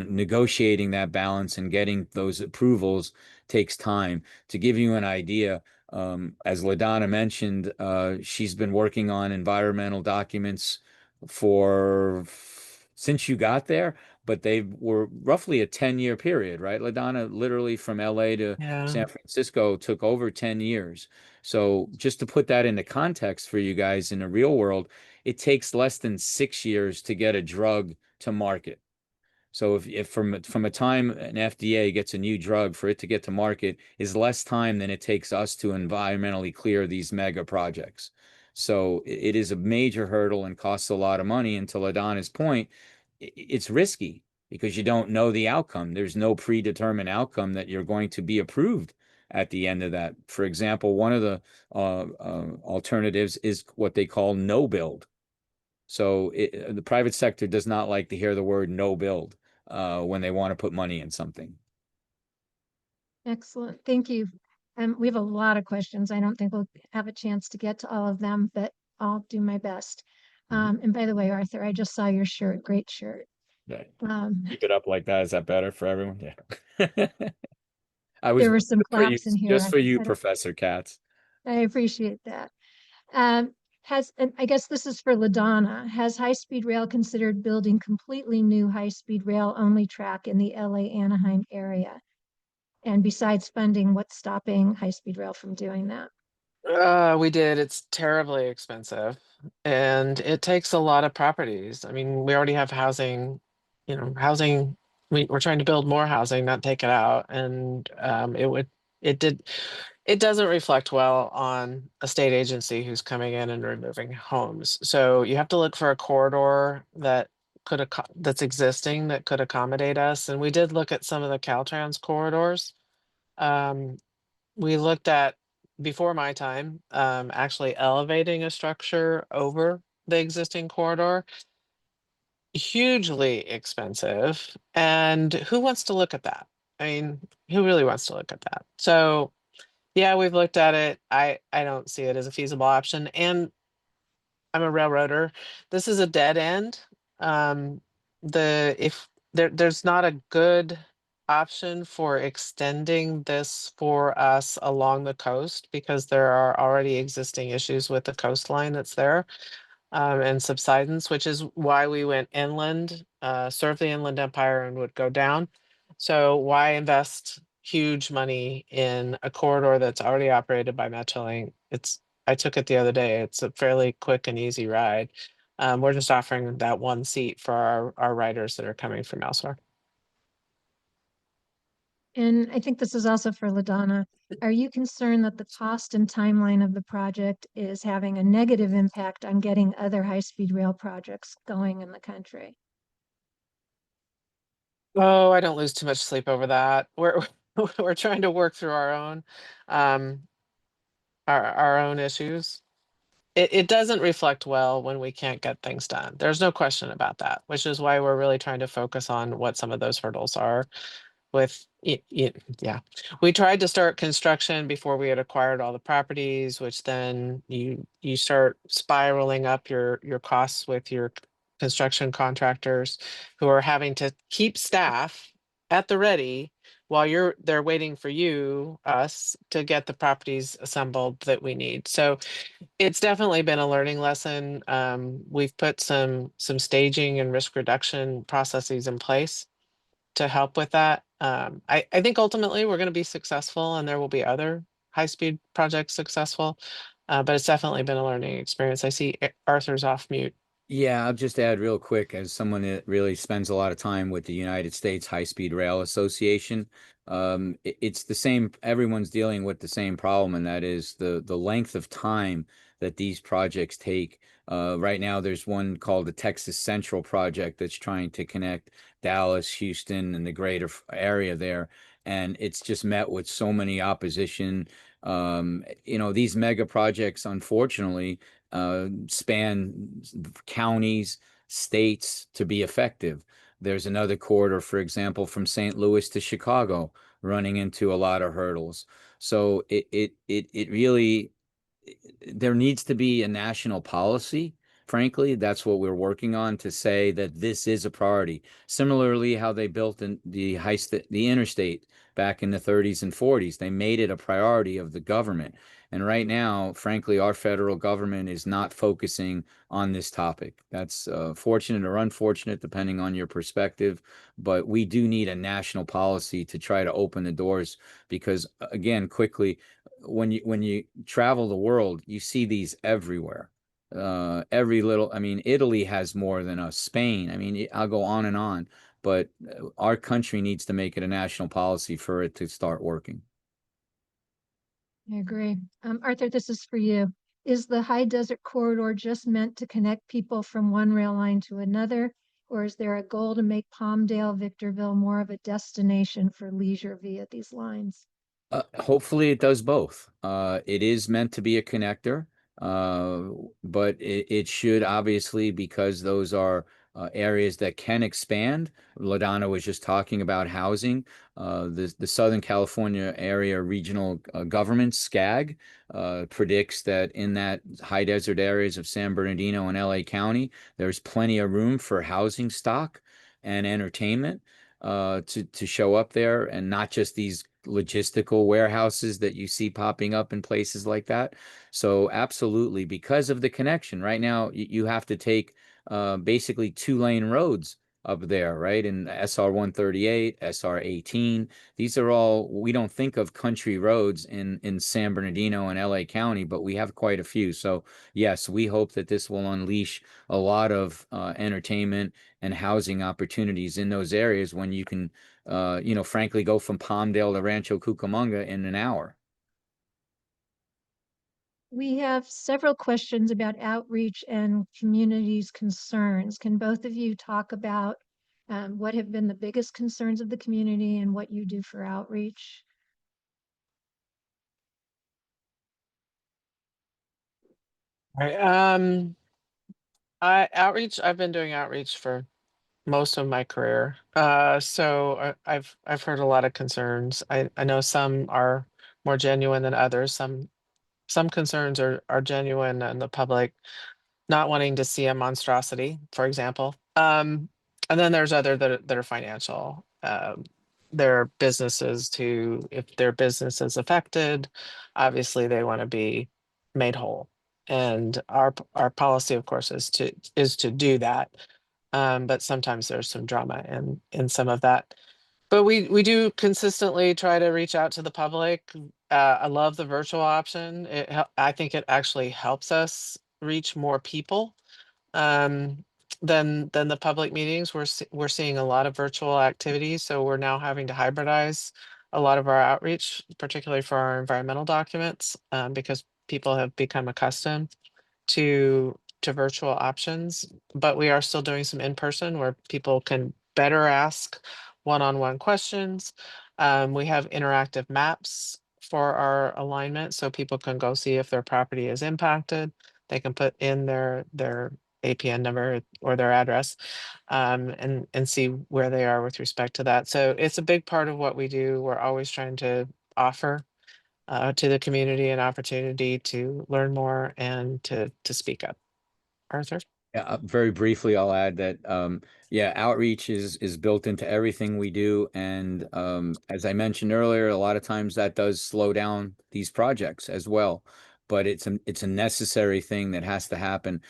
negotiating that balance and getting those approvals takes time. To give you an idea, as LaDonna mentioned, she's been working on environmental documents for since you got there, but they were roughly a 10-year period, right? LaDonna, literally from LA to Yeah. San Francisco took over 10 years. So just to put that into context for you guys, in the real world, it takes less than 6 years to get a drug to market. So if from a time an FDA gets a new drug, for it to get to market is less time than it takes us to environmentally clear these mega projects. So it is a major hurdle and costs a lot of money. And to LaDonna's point, it's risky because you don't know the outcome. There's no predetermined outcome that you're going to be approved at the end of that. For example, one of the alternatives is what they call no build. So the private sector does not like to hear the word no build when they want to put money in something. Excellent. Thank you. We have a lot of questions. I don't think we'll have a chance to get to all of them, but I'll do my best. And by the way, Arthur, I just saw your shirt. Great shirt. Yeah. Um, Keep it up like that. Is that better for everyone? Yeah. I was there were some for you, claps in here. just for you, Professor Katz. I appreciate that. And I guess this is for LaDonna. Has high-speed rail considered building completely new high-speed rail only track in the LA Anaheim area? And besides funding, what's stopping high-speed rail from doing that? We did. It's terribly expensive and it takes a lot of properties. I mean, we already have housing, housing. We're trying to build more housing, not take it out. And it doesn't reflect well on a state agency who's coming in and removing homes. So you have to look for a corridor that's existing that could accommodate us. And we did look at some of the Caltrans corridors. Um, we looked at, before my time, actually elevating a structure over the existing corridor. Hugely expensive. And who wants to look at that? I mean, who really wants to look at that? So yeah, we've looked at it. I don't see it as a feasible option. And I'm a railroader. This is a dead end. If there's not a good option for extending this for us along the coast because there are already existing issues with the coastline that's there. and subsidence, which is why we went inland, serve the Inland Empire and would go down. So why invest huge money in a corridor that's already operated by Metrolink? I took it the other day. It's a fairly quick and easy ride. We're just offering that one seat for our riders that are coming from elsewhere. And I think this is also for LaDonna. Are you concerned that the cost and timeline of the project is having a negative impact on getting other high-speed rail projects going in the country? Oh, I don't lose too much sleep over that. We're trying to work through um our own issues. It doesn't reflect well when we can't get things done. There's no question about that, which is why we're really trying to focus on what some of those hurdles are with yeah. We tried to start construction before we had acquired all the properties, which then you start spiraling up your costs with your construction contractors who are having to keep staff at the ready while they're waiting for us to get the properties assembled that we need. So it's definitely been a learning lesson. We've put some staging and risk reduction processes in place to help with that. I think ultimately we're going to be successful and there will be other high-speed projects successful, but it's definitely been a learning experience. I see Arthur's off mute. Yeah, I'll just add real quick, as someone that really spends a lot of time with the United States High-Speed Rail Association, it's the same, everyone's dealing with the same problem, and that is the length of time that these projects take. Right now, there's one called the Texas Central Project that's trying to connect Dallas, Houston, and the greater area there, and it's just met with so many opposition. These mega projects, unfortunately, span counties, states to be effective. There's another corridor, for example, from St. Louis to Chicago, running into a lot of hurdles. So it really, there needs to be a national policy. Frankly, that's what we're working on, to say that this is a priority. Similarly, how they built the interstate back in the 30s and 40s, they made it a priority of the government. And right now, frankly, our federal government is not focusing on this topic. That's fortunate or unfortunate, depending on your perspective. But we do need a national policy to try to open the doors, because, again, quickly, when you travel the world, you see these everywhere. Every little, I mean, Italy has more than us. Spain, I mean, I'll go on and on. But our country needs to make it a national policy for it to start working. I agree. Arthur, this is for you. Is the high desert corridor just meant to connect people from one rail line to another, or is there a goal to make Palmdale, Victorville more of a destination for leisure via these lines? Hopefully it does both. It is meant to be a connector, but it should obviously, because those are areas that can expand. LaDonna was just talking about housing. The Southern California Area Regional Government, SCAG, predicts that in that high desert areas of San Bernardino and LA County, there's plenty of room for housing stock and entertainment to show up there, and not just these logistical warehouses that you see popping up in places like that. So absolutely, because of the connection. Right now, you have to take basically two-lane roads up there, right? And SR 138, SR 18. These are all, we don't think of country roads in San Bernardino and LA County, but we have quite a few. So yes, we hope that this will unleash a lot of entertainment and housing opportunities in those areas, when you can, frankly, go from Palmdale to Rancho Cucamonga in an hour. We have several questions about outreach and communities' concerns. Can both of you talk about what have been the biggest concerns of the community and what you do for outreach? All right. I've been doing outreach for most of my career. So I've heard a lot of concerns. I know some are more genuine than others. Some concerns are genuine, and the public not wanting to see a monstrosity, for example. And then there's other that are financial. There are businesses if their business is affected, obviously they want to be made whole. And our policy, of course, is to do that. But sometimes there's some drama in some of that. But we do consistently try to reach out to the public. I love the virtual option. I think it actually helps us reach more people um, than the public meetings. We're seeing a lot of virtual activities, so we're now having to hybridize a lot of our outreach, particularly for our environmental documents, because people have become accustomed to virtual options. But we are still doing some in person where people can better ask one-on-one questions. We have interactive maps for our alignment, so people can go see if their property is impacted. They can put in their APN number or their address, and see where they are with respect to that. So it's a big part of what we do. We're always trying to offer to the community an opportunity to learn more and to speak up. Arthur? Yeah, very briefly, I'll add that yeah, outreach is built into everything we do, and as I mentioned earlier, a lot of times that does slow down these projects as well. But it's a necessary thing that has to happen.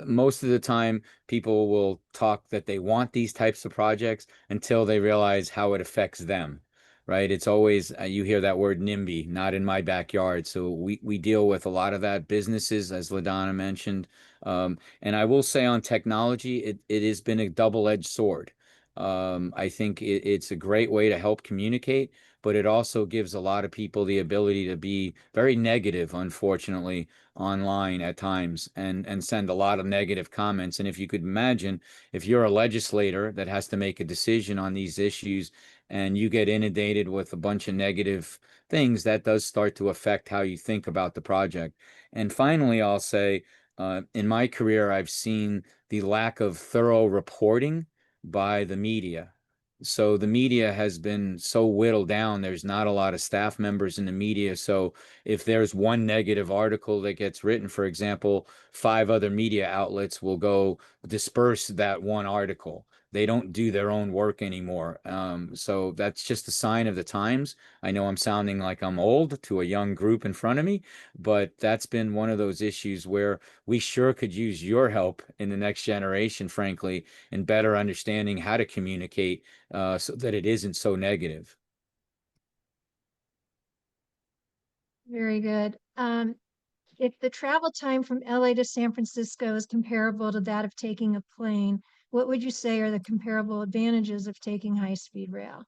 Most of the time, people will talk that they want these types of projects until they realize how it affects them. Right? It's always you hear that word NIMBY, not in my backyard. So we deal with a lot of that businesses, as LaDonna mentioned. And I will say on technology, it has been a double-edged sword. I think it's a great way to help communicate, but it also gives a lot of people the ability to be very negative, unfortunately, online at times and send a lot of negative comments. And if you could imagine, if you're a legislator that has to make a decision on these issues and you get inundated with a bunch of negative things, that does start to affect how you think about the project. And finally, I'll say, in my career, I've seen the lack of thorough reporting by the media. So the media has been so whittled down. There's not a lot of staff members in the media. So if there's one negative article that gets written, for example, 5 other media outlets will go disperse that one article. They don't do their own work anymore. So that's just a sign of the times. I know I'm sounding like I'm old to a young group in front of me, but that's been one of those issues where we sure could use your help in the next generation, frankly, in better understanding how to communicate so that it isn't so negative. Very good. If the travel time from LA to San Francisco is comparable to that of taking a plane, what would you say are the comparable advantages of taking high-speed rail?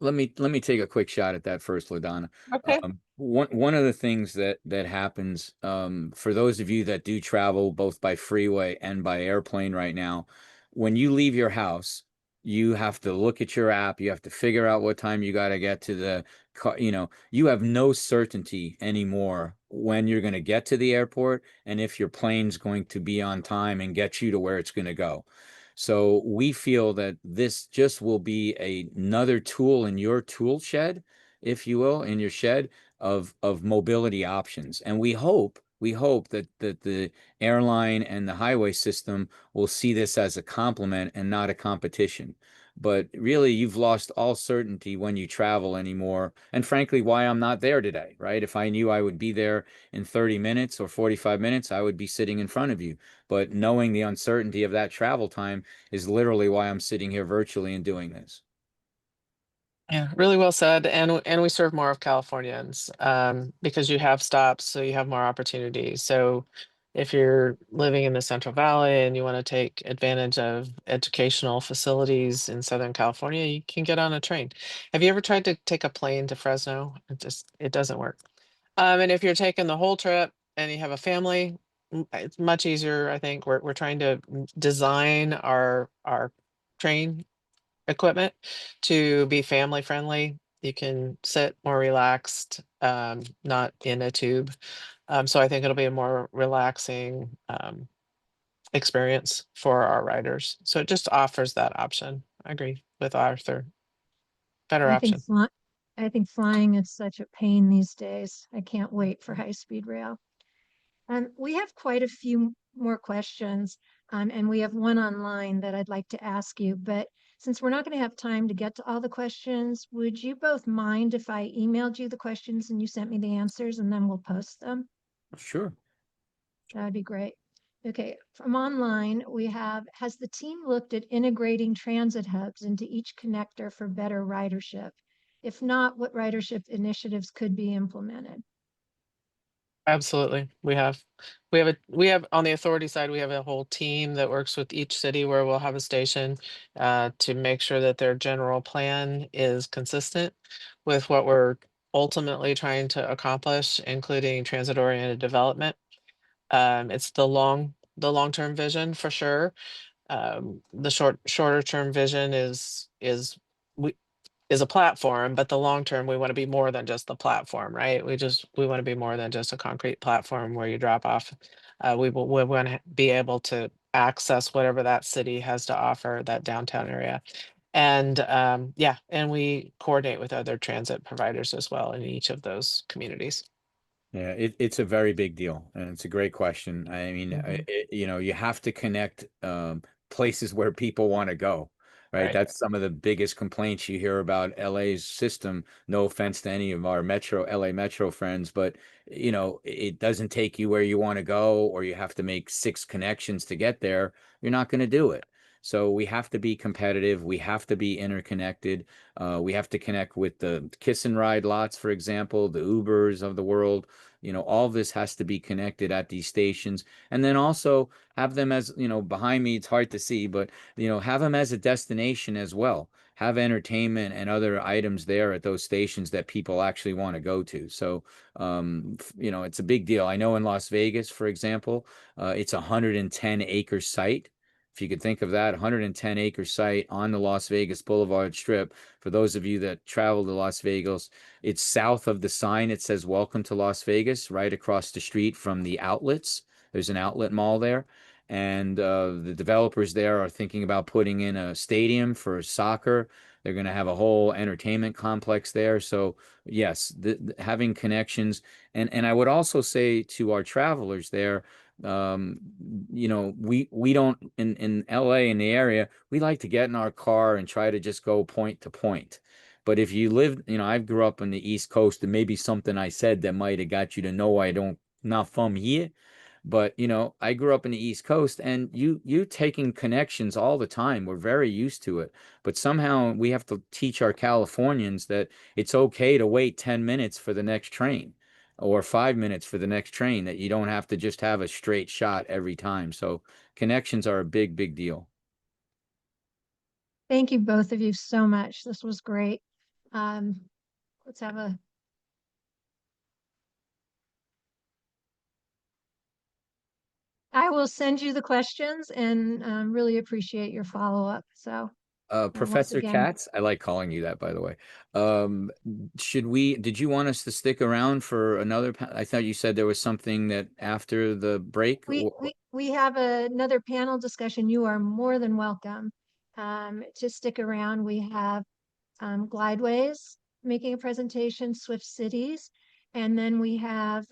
Let me take a quick shot at that first, LaDonna. Okay. One of the things that happens for those of you that do travel both by freeway and by airplane right now, when you leave your house, you have to look at your app. You have to figure out what time you got to get to the car. You have no certainty anymore when you're going to get to the airport and if your plane's going to be on time and get you to where it's going to go. So we feel that this just will be another tool in your tool shed, if you will, in your shed of mobility options. And we hope that the airline and the highway system will see this as a complement and not a competition. But really, you've lost all certainty when you travel anymore. And frankly, why I'm not there today, right? If I knew I would be there in 30 minutes or 45 minutes, I would be sitting in front of you. But knowing the uncertainty of that travel time is literally why I'm sitting here virtually and doing this. Yeah, really well said. And we serve more of Californians because you have stops, so you have more opportunities. So if you're living in the Central Valley and you want to take advantage of educational facilities in Southern California, you can get on a train. Have you ever tried to take a plane to Fresno? It doesn't work. And if you're taking the whole trip and you have a family, it's much easier, I think. We're trying to design our train equipment to be family friendly. You can sit more relaxed, not in a tube. So I think it'll be a more relaxing experience for our riders. So it just offers that option. I agree with Arthur. Better I think option. fly I think flying is such a pain these days. I can't wait for high-speed rail. We have quite a few more questions, and we have one online that I'd like to ask you. But Since we're not going to have time to get to all the questions, would you both mind if I emailed you the questions and you sent me the answers and then we'll post them? Sure. That'd be great. Okay, from online, we have, has the team looked at integrating transit hubs into each connector for better ridership? If not, what ridership initiatives could be implemented? Absolutely. We have on the authority side, we have a whole team that works with each city where we'll have a station to make sure that their general plan is consistent with what we're ultimately trying to accomplish, including transit-oriented development. It's the long-term vision for sure. The shorter term vision we is a platform, but the long term, we want to be more than just the platform, right? We want to be more than just a concrete platform where you drop off. We want to be able to access whatever that city has to offer, that downtown area. And yeah, and we coordinate with other transit providers as well in each of those communities. Yeah, it's a very big deal, and it's a great question. I mean, you have to connect places where people want to go, right? Right. That's some of the biggest complaints you hear about LA's system. No offense to any of our LA Metro friends, but it doesn't take you where you want to go, or you have to make 6 connections to get there. You're not going to do it. So we have to be competitive. We have to be interconnected. We have to connect with the kiss and ride lots, for example, the Ubers of the world. All this has to be connected at these stations. And then also have them as, behind me, it's hard to see, but, have them as a destination as well. Have entertainment and other items there at those stations that people actually want to go to. So, it's a big deal. I know in Las Vegas, for example, it's a 110-acre site. If you could think of that, 110-acre site on the Las Vegas Boulevard Strip. For those of you that travel to Las Vegas, it's south of the sign. It says "Welcome to Las Vegas," right across the street from the outlets. There's an outlet mall there. And the developers there are thinking about putting in a stadium for soccer. They're going to have a whole entertainment complex there. So, yes, having connections. And I would also say to our travelers there, um, we don't in LA in the area, we like to get in our car and try to just go point to point. But if you live, I grew up on the East Coast, and maybe something I said that might have got you to know I don't not from here. But I grew up in the East Coast, and you taking connections all the time. We're very used to it. But somehow we have to teach our Californians that it's okay to wait 10 minutes for the next train or 5 minutes for the next train, that you don't have to just have a straight shot every time. So connections are a big, big deal. Thank you, both of you, so much. This was great. Um, let's have a I will send you the questions and really appreciate your follow-up. So once Professor again, Katz, I like calling you that, by the way. Um, did you want us to stick around for another? I thought you said there was something that after the break. we have another panel discussion. You are more than welcome to stick around. We have Glideways making a presentation, Swift Cities, and then we have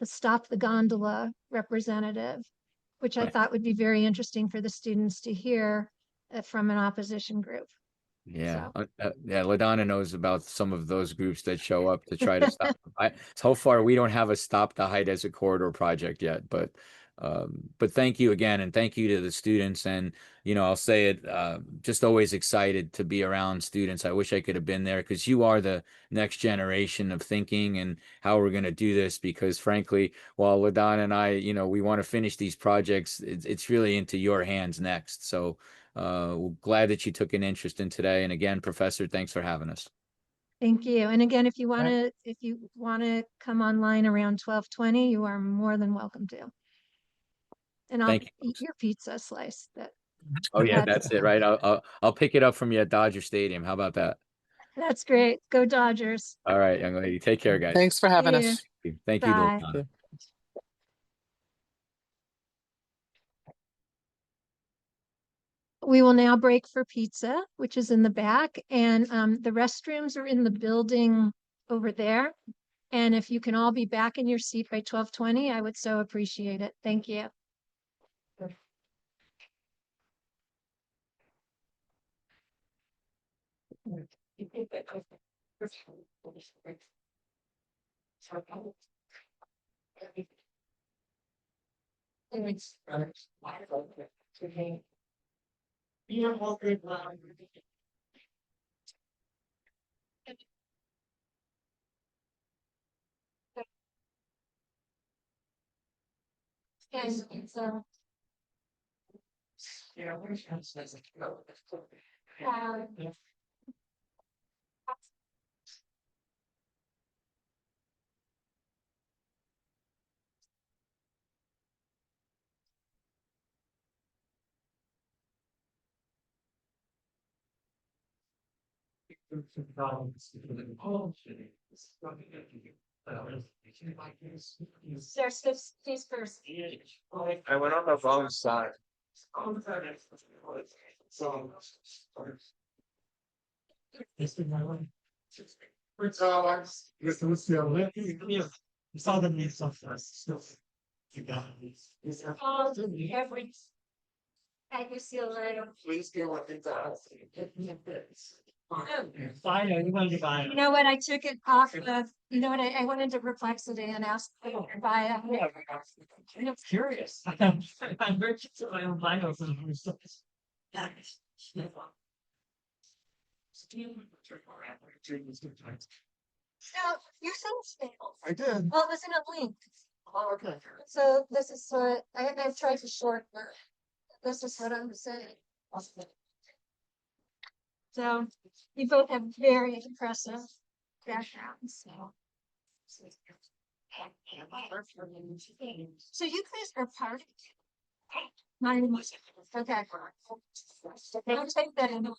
the Stop the Gondola representative, which I Right. thought would be very interesting for the students to hear from an opposition group. Yeah, So yeah. LaDonna knows about some of those groups that show up to try to stop. So far, we don't have a Stop the High Desert Corridor project yet, but thank you again, and thank you to the students. And I'll say it, just always excited to be around students. I wish I could have been there, because you are the next generation of thinking and how we're going to do this. Because frankly, while LaDonna and I, we want to finish these projects, it's really into your hands next. So. Glad that you took an interest in today. And again, Professor, thanks for having us. thank you. And again, if you All right. want to come online around 12:20, you are more than welcome to. And I'll Thank you, eat folks. your pizza slice. Oh yeah, That's that's it, right? I'll pick it up from you at Dodger Stadium. How about that? that's great. Go Dodgers. All right, young lady. Take care, guys. Thanks for having See you. us. Thank you, Bye. Liliana. We will now break for pizza, which is in the back, and the restrooms are in the building over there. And if you can all be back in your seat by 12:20, I would so appreciate it. Thank you. Sir, please first. I went on the wrong side. At UCLA. Please do what they You know what, I took it off of, you know what, I went into perplexity and asked if I, I'm curious. I'm very curious of my own bios and no, your son's failed. I did. Well, it was in a link. Oh, okay. So this is what, I've tried to shorten it. This is what I'm saying. So you both have very impressive backgrounds. So you guys are part. Not even. Okay. Don't take that in.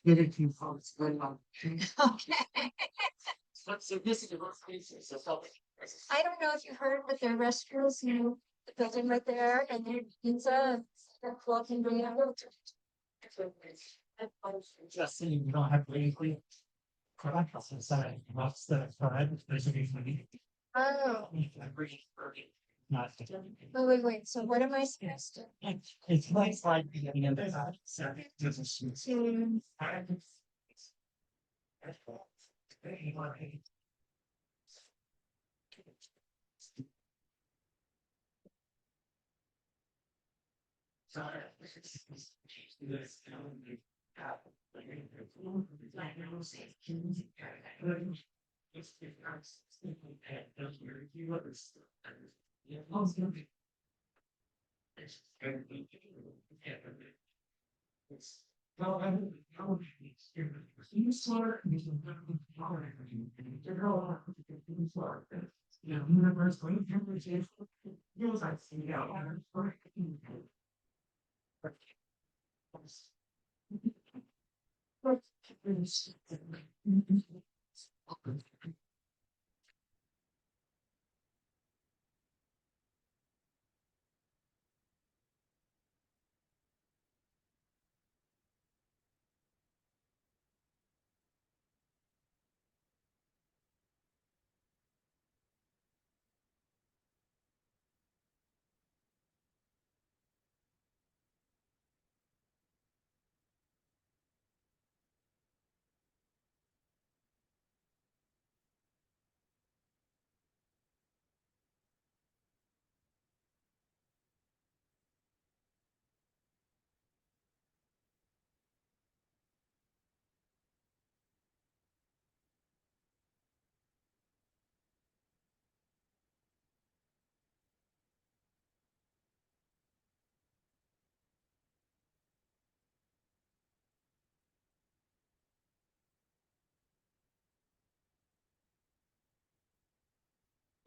Very few folks, very much. Okay. So this is the worst cases, so. I don't know if you heard, but there are restrooms, you know, the building right there, and their pizza, they're walking around. Just saying, you don't have to really. Correct, us inside, what's the, there's a reason. Oh, Not. wait, so what am I supposed to? It's like the end of that. So it doesn't. To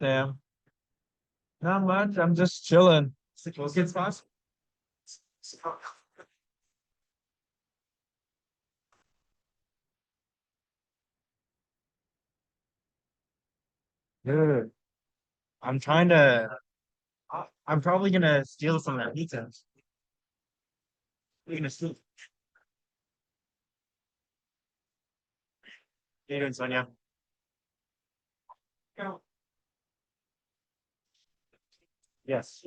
Damn. Not much, I'm just chilling. We'll get spots. Dude, I'm trying to. I'm probably gonna steal some of that pizza. You're gonna steal. How you doing, Sonia? Yes.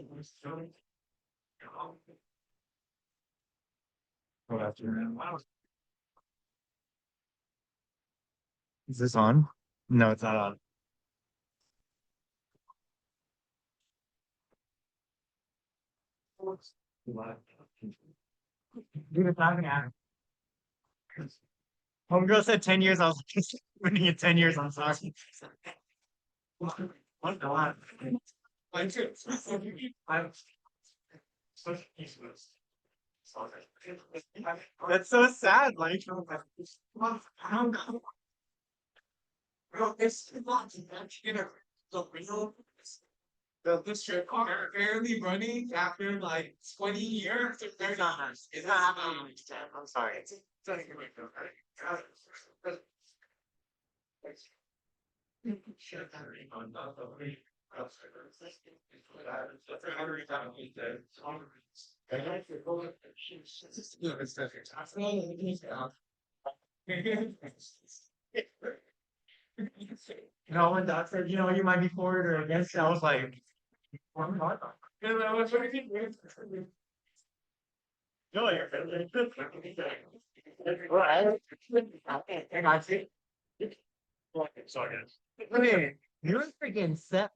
Go after. Is this on? No, it's not on. Homegirl said 10 years. I was like, winning in 10 years. I'm sorry. What God? That's so sad. Like, bro, it's not the real this trip are barely running after like 20 years. They're not. It's not happening. I'm sorry. It's not even right though, right? No, when Doc said, you might be for it or against it, I was like, what am I talking about? No, you're right. I got you. Sorry, guys. You're freaking set.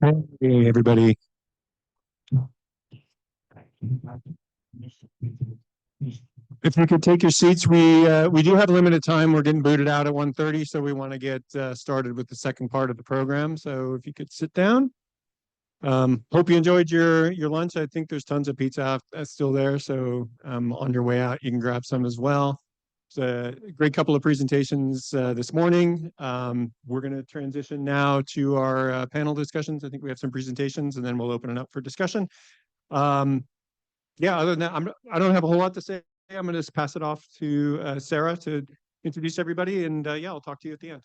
Hey, everybody. If you could take your seats, we do have limited time. We're getting booted out at 1:30, so we want to get started with the second part of the program. So if you could sit down. Hope you enjoyed your lunch. I think there's tons of pizza still there, so on your way out, you can grab some as well. It's a great couple of presentations this morning. We're going to transition now to our panel discussions. I think we have some presentations, and then we'll open it up for discussion. Yeah, other than that, I don't have a whole lot to say. I'm going to just pass it off to Sarah to introduce everybody, and yeah, I'll talk to you at the end.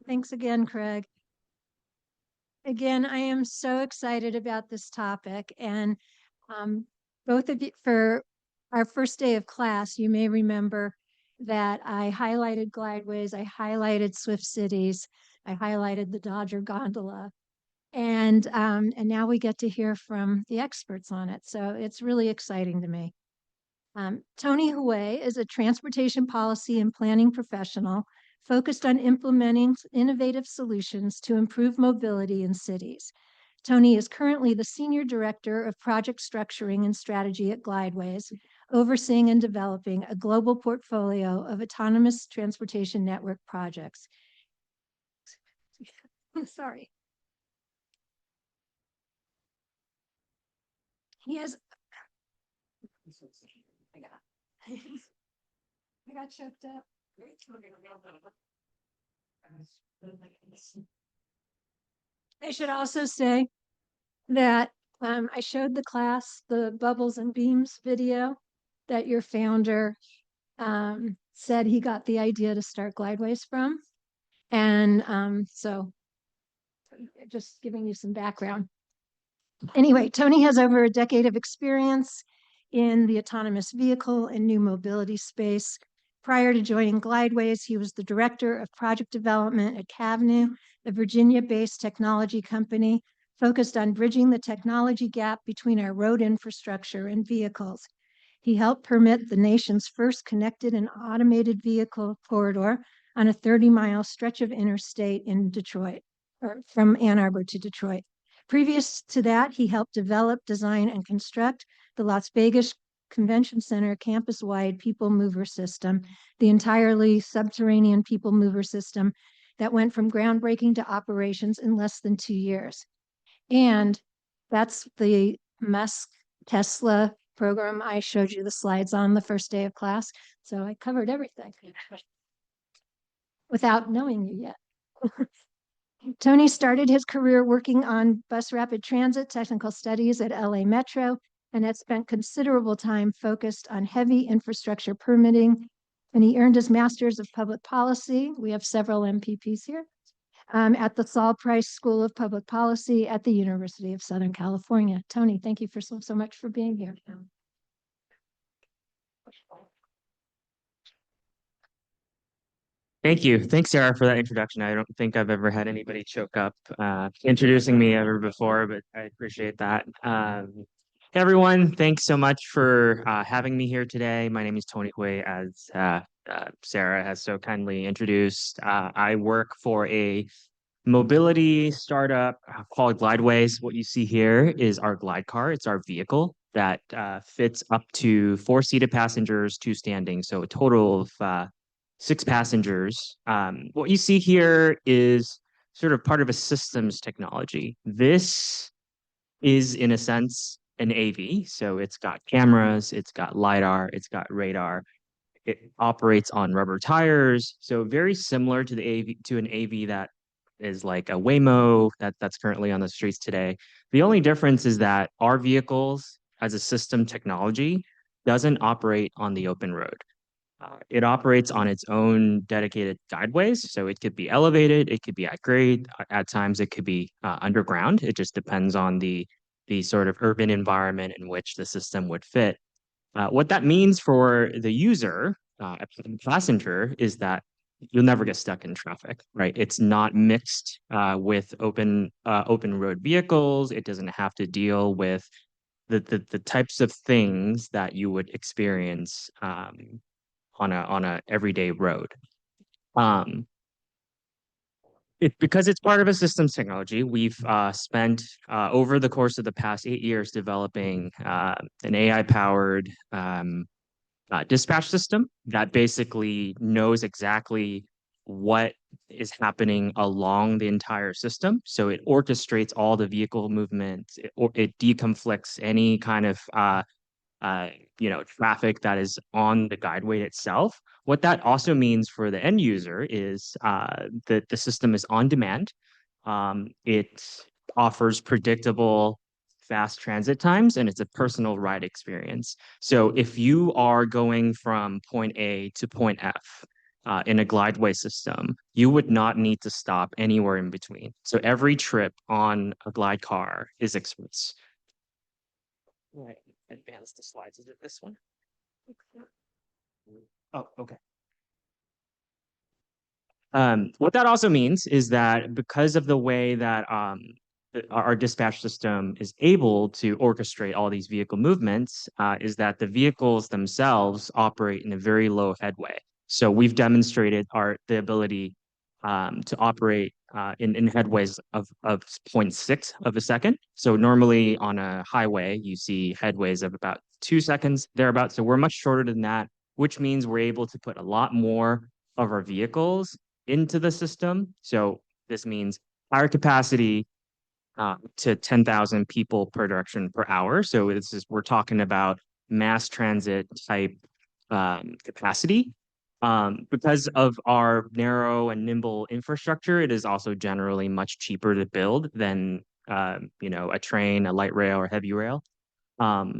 Thanks again, Craig. Again, I am so excited about this topic, and both of you, for our first day of class, you may remember that I highlighted glideways, I highlighted Swift Cities, I highlighted the Dodger Gondola, and now we get to hear from the experts on it. So it's really exciting to me. Tony Huey is a transportation policy and planning professional focused on implementing innovative solutions to improve mobility in cities. Tony is currently the Senior Director of Project Structuring and Strategy at Glideways, overseeing and developing a global portfolio of autonomous transportation network projects. Sorry. He has. I got choked up. I should also say that I showed the class the Bubbles and Beams video that your founder said he got the idea to start Glideways from. And so just giving you some background. Anyway, Tony has over a decade of experience in the autonomous vehicle and new mobility space. Prior to joining Glideways, he was the director of project development at Cavnew, a Virginia-based technology company focused on bridging the technology gap between our road infrastructure and vehicles. He helped permit the nation's first connected and automated vehicle corridor on a 30-mile stretch of interstate in Detroit, or from Ann Arbor to Detroit. Previous to that, he helped develop, design, and construct the Las Vegas Convention Center campus-wide people mover system, the entirely subterranean people mover system that went from groundbreaking to operations in less than 2 years. And that's the Musk Tesla program I showed you the slides on the first day of class. So I covered everything without knowing you yet. Tony started his career working on bus rapid transit technical studies at LA Metro and had spent considerable time focused on heavy infrastructure permitting. And he earned his master's of public policy. We have several MPPs here at the Saul Price School of Public Policy at the University of Southern California. Tony, thank you for so much for being here. Thank you. Thanks, Sarah, for that introduction. I don't think I've ever had anybody choke up introducing me ever before, but I appreciate that. Hey, everyone, thanks so much for having me here today. My name is Tony Hui, as Sarah has so kindly introduced. I work for a mobility startup called Glideways. What you see here is our glide car. It's our vehicle that fits up to 4-seated passengers, 2 standing, so a total of 6 passengers. What you see here is sort of part of a systems technology. This is, in a sense, an AV. So it's got cameras, it's got LiDAR, it's got radar. It operates on rubber tires. So very similar to the AV, to an AV that is like a Waymo that's currently on the streets today. The only difference is that our vehicles as a system technology doesn't operate on the open road. It operates on its own dedicated guideways. So it could be elevated, it could be at grade, at times it could be underground. It just depends on the sort of urban environment in which the system would fit. What that means for the user, passenger, is that you'll never get stuck in traffic, right? It's not mixed with open road vehicles. It doesn't have to deal with the types of things that you would experience on a everyday road. Because it's part of a systems technology, we've spent over the course of the past 8 years developing an AI-powered dispatch system that basically knows exactly what is happening along the entire system. So it orchestrates all the vehicle movements. It deconflicts any kind of uh, traffic that is on the guideway itself. What that also means for the end user is that the system is on demand. It offers predictable fast transit times, and it's a personal ride experience. So if you are going from point A to point F in a glideway system, you would not need to stop anywhere in between. So every trip on a glide car is express. Right. Advance the slides. Is it this one? Oh, okay. What that also means is that because of the way that our dispatch system is able to orchestrate all these vehicle movements, is that the vehicles themselves operate in a very low headway. So we've demonstrated the ability to operate in headways of 0.6 of a second. So normally on a highway, you see headways of about 2 seconds thereabouts. So we're much shorter than that, which means we're able to put a lot more of our vehicles into the system. So this means higher capacity to 10,000 people per direction per hour. So we're talking about mass transit type capacity. Because of our narrow and nimble infrastructure, it is also generally much cheaper to build than a train, a light rail, or heavy rail.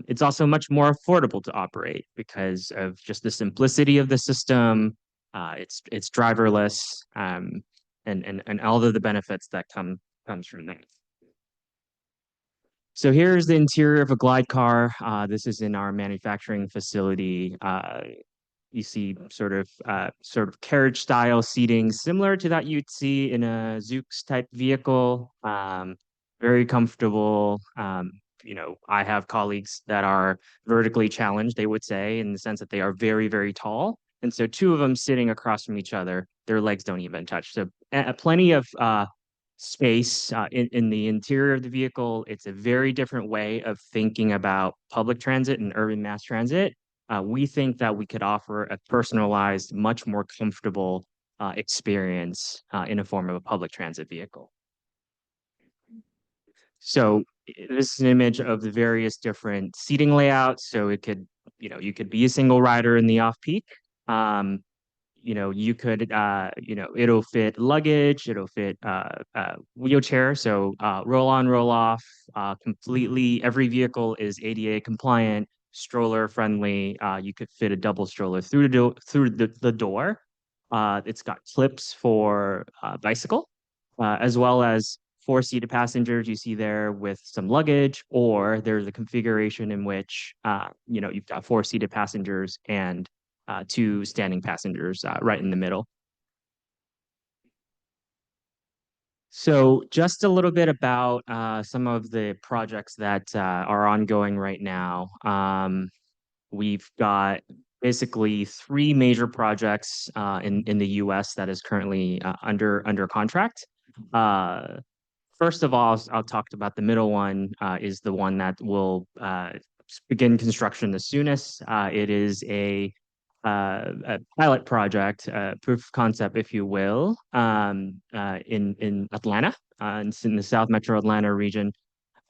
It's also much more affordable to operate because of just the simplicity of the system. It's driverless, and all of the benefits that comes from that. So here's the interior of a glide car. This is in our manufacturing facility. You see sort of carriage style seating similar to that you'd see in a Zoox type vehicle. Very comfortable. I have colleagues that are vertically challenged, they would say, in the sense that they are very, very tall. And so two of them sitting across from each other, their legs don't even touch. So plenty of space in the interior of the vehicle. It's a very different way of thinking about public transit and urban mass transit. We think that we could offer a personalized, much more comfortable experience in a form of a public transit vehicle. So this is an image of the various different seating layouts. So it could, you could be a single rider in the off-peak. You could, it'll fit luggage, it'll fit wheelchair. So roll on, roll off, completely. Every vehicle is ADA compliant, stroller friendly. You could fit a double stroller through the door. It's got clips for bicycle, as well as four-seated passengers you see there with some luggage, or there's a configuration in which you've got four-seated passengers and two standing passengers right in the middle. So just a little bit about some of the projects that are ongoing right now. We've got basically three major projects in the US that is currently under contract. First of all, I'll talk about the middle one, is the one that will begin construction the soonest. It is a pilot project, proof of concept, if you will, in Atlanta. It's in the South Metro Atlanta region.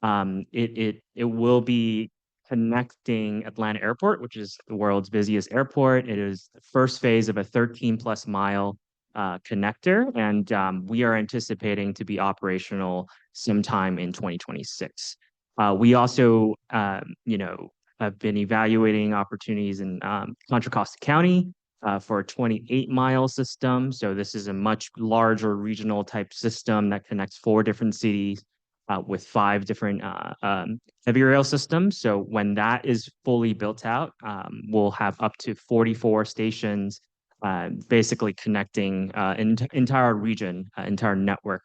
It will be connecting Atlanta Airport, which is the world's busiest airport. It is the first phase of a 13+ mile connector, and we are anticipating to be operational sometime in 2026. We also, have been evaluating opportunities in Contra Costa County for a 28-mile system. So this is a much larger regional type system that connects 4 different cities with 5 different heavy rail systems. So when that is fully built out, we'll have up to 44 stations, basically connecting entire region, entire network.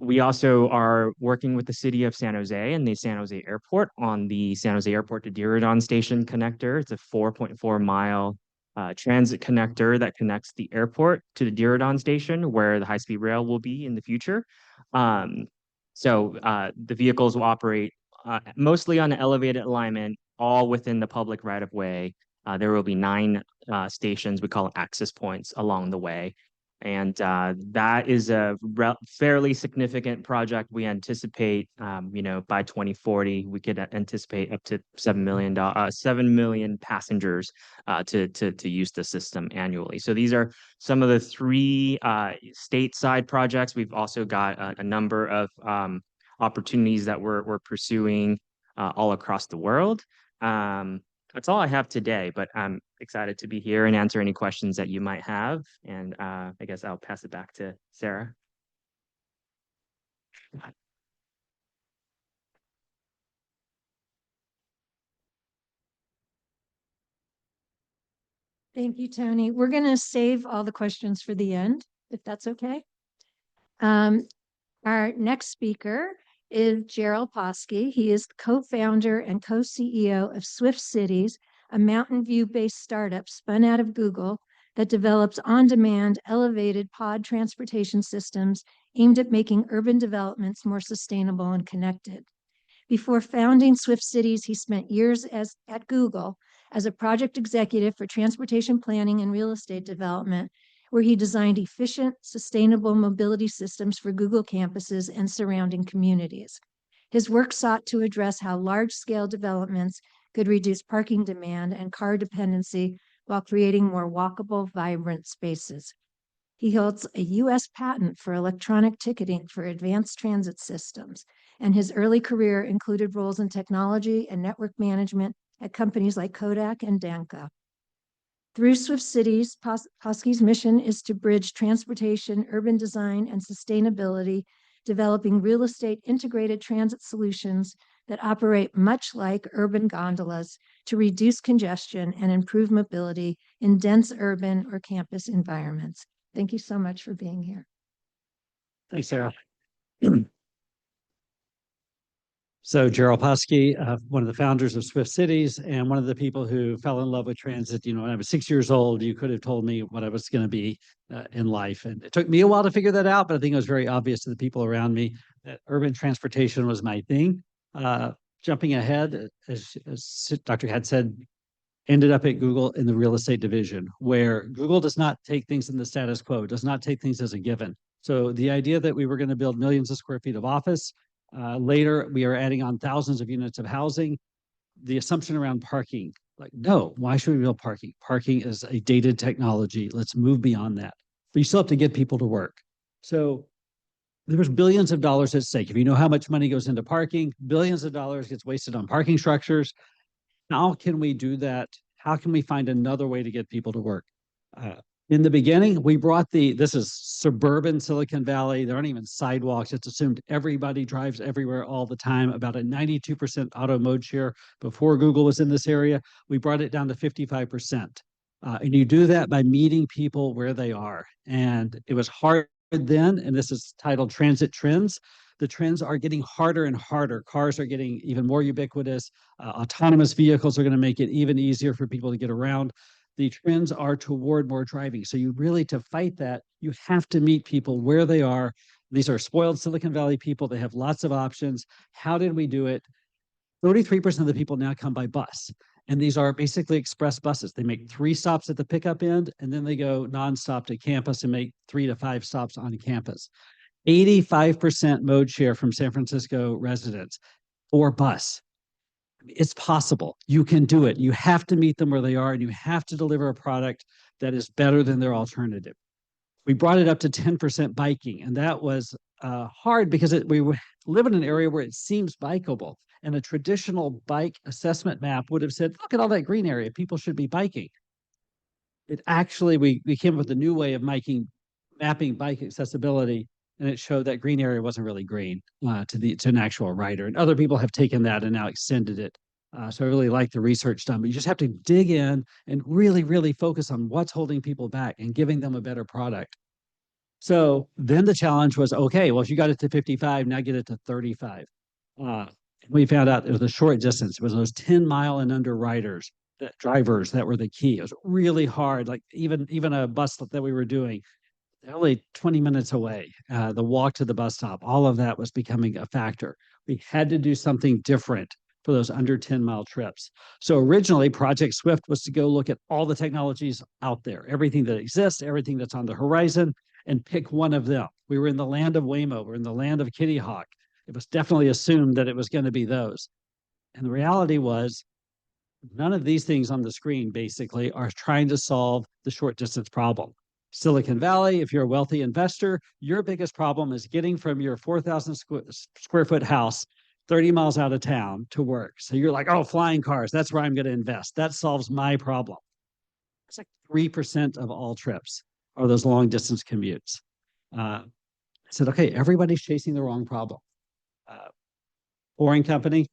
We also are working with the city of San Jose and the San Jose Airport on the San Jose Airport to Diridon Station connector. It's a 4.4 mile transit connector that connects the airport to the Diridon station, where the high-speed rail will be in the future. The vehicles will operate mostly on an elevated alignment, all within the public right-of-way. There will be 9 stations, we call it access points, along the way. And that is a fairly significant project. We anticipate, by 2040, we could anticipate up to 7 million passengers to use the system annually. So these are some of the 3 stateside projects. We've also got a number of opportunities that we're pursuing all across the world. That's all I have today, but I'm excited to be here and answer any questions that you might have. And I guess I'll pass it back to Sarah. Thank you, Tony. We're going to save all the questions for the end, if that's okay. Our next speaker is Gerald Posky. He is co-founder and co-CEO of Swift Cities, a Mountain View-based startup spun out of Google that develops on-demand elevated pod transportation systems aimed at making urban developments more sustainable and connected. Before founding Swift Cities, he spent years at Google as a project executive for transportation planning and real estate development, where he designed efficient, sustainable mobility systems for Google campuses and surrounding communities. His work sought to address how large-scale developments could reduce parking demand and car dependency while creating more walkable, vibrant spaces. He holds a U.S. patent for electronic ticketing for advanced transit systems, and his early career included roles in technology and network management at companies like Kodak and Danco. Through Swift Cities, Posky's mission is to bridge transportation, urban design, and sustainability, developing real estate integrated transit solutions that operate much like urban gondolas to reduce congestion and improve mobility in dense urban or campus environments. Thank you so much for being here. Thanks, Sarah. So Gerald Posky, one of the founders of Swift Cities and one of the people who fell in love with transit. When I was 6 years old, you could have told me what I was going to be in life. And it took me a while to figure that out, but I think it was very obvious to the people around me that urban transportation was my thing. Jumping ahead, as Dr. had said, ended up at Google in the real estate division, where Google does not take things in the status quo, does not take things as a given. So the idea that we were going to build millions of square feet of office, later, we are adding on thousands of units of housing. The assumption around parking, like, no, why should we build parking? Parking is a dated technology. Let's move beyond that. But you still have to get people to work. So there was billions of dollars at stake. If you know how much money goes into parking, billions of dollars gets wasted on parking structures. How can we do that? How can we find another way to get people to work? In the beginning, we brought this is suburban Silicon Valley. There aren't even sidewalks. It's assumed everybody drives everywhere all the time. About a 92% auto mode share before Google was in this area. We brought it down to 55%. And you do that by meeting people where they are. And it was hard then, and this is titled Transit Trends. The trends are getting harder and harder. Cars are getting even more ubiquitous. Autonomous vehicles are going to make it even easier for people to get around. The trends are toward more driving. So you really, to fight that, you have to meet people where they are. These are spoiled Silicon Valley people. They have lots of options. How did we do it? 33% of the people now come by bus. And these are basically express buses. They make 3 stops at the pickup end, and then they go nonstop to campus and make 3 to 5 stops on campus. 85% mode share from San Francisco residents or bus. It's possible. You can do it. You have to meet them where they are, and you have to deliver a product that is better than their alternative. We brought it up to 10% biking, and that was hard because we live in an area where it seems bikeable. And a traditional bike assessment map would have said, look at all that green area. People should be biking. It actually, we came up with a new way of mapping bike accessibility, and it showed that green area wasn't really green to an actual rider. And other people have taken that and now extended it. So I really like the research done, but you just have to dig in and really, really focus on what's holding people back and giving them a better product. So then the challenge was, okay, well, if you got it to 55, now get it to 35. We found out it was a short distance. It was those 10-mile and under riders the drivers that were the key. It was really hard. Like even a bus that we were doing, only 20 minutes away, the walk to the bus stop, all of that was becoming a factor. We had to do something different for those under 10-mile trips. So originally, Project Swift was to go look at all the technologies out there, everything that exists, everything that's on the horizon, and pick one of them. We were in the land of Waymo, we're in the land of Kitty Hawk. It was definitely assumed that it was going to be those. And the reality was, none of these things on the screen basically are trying to solve the short distance problem. Silicon Valley, if you're a wealthy investor, your biggest problem is getting from your 4,000 square foot house 30 miles out of town to work. So you're like, oh, flying cars, that's where I'm going to invest. That solves my problem. It's like 3% of all trips are those long distance commutes. I said, okay, everybody's chasing the wrong problem. Boring company.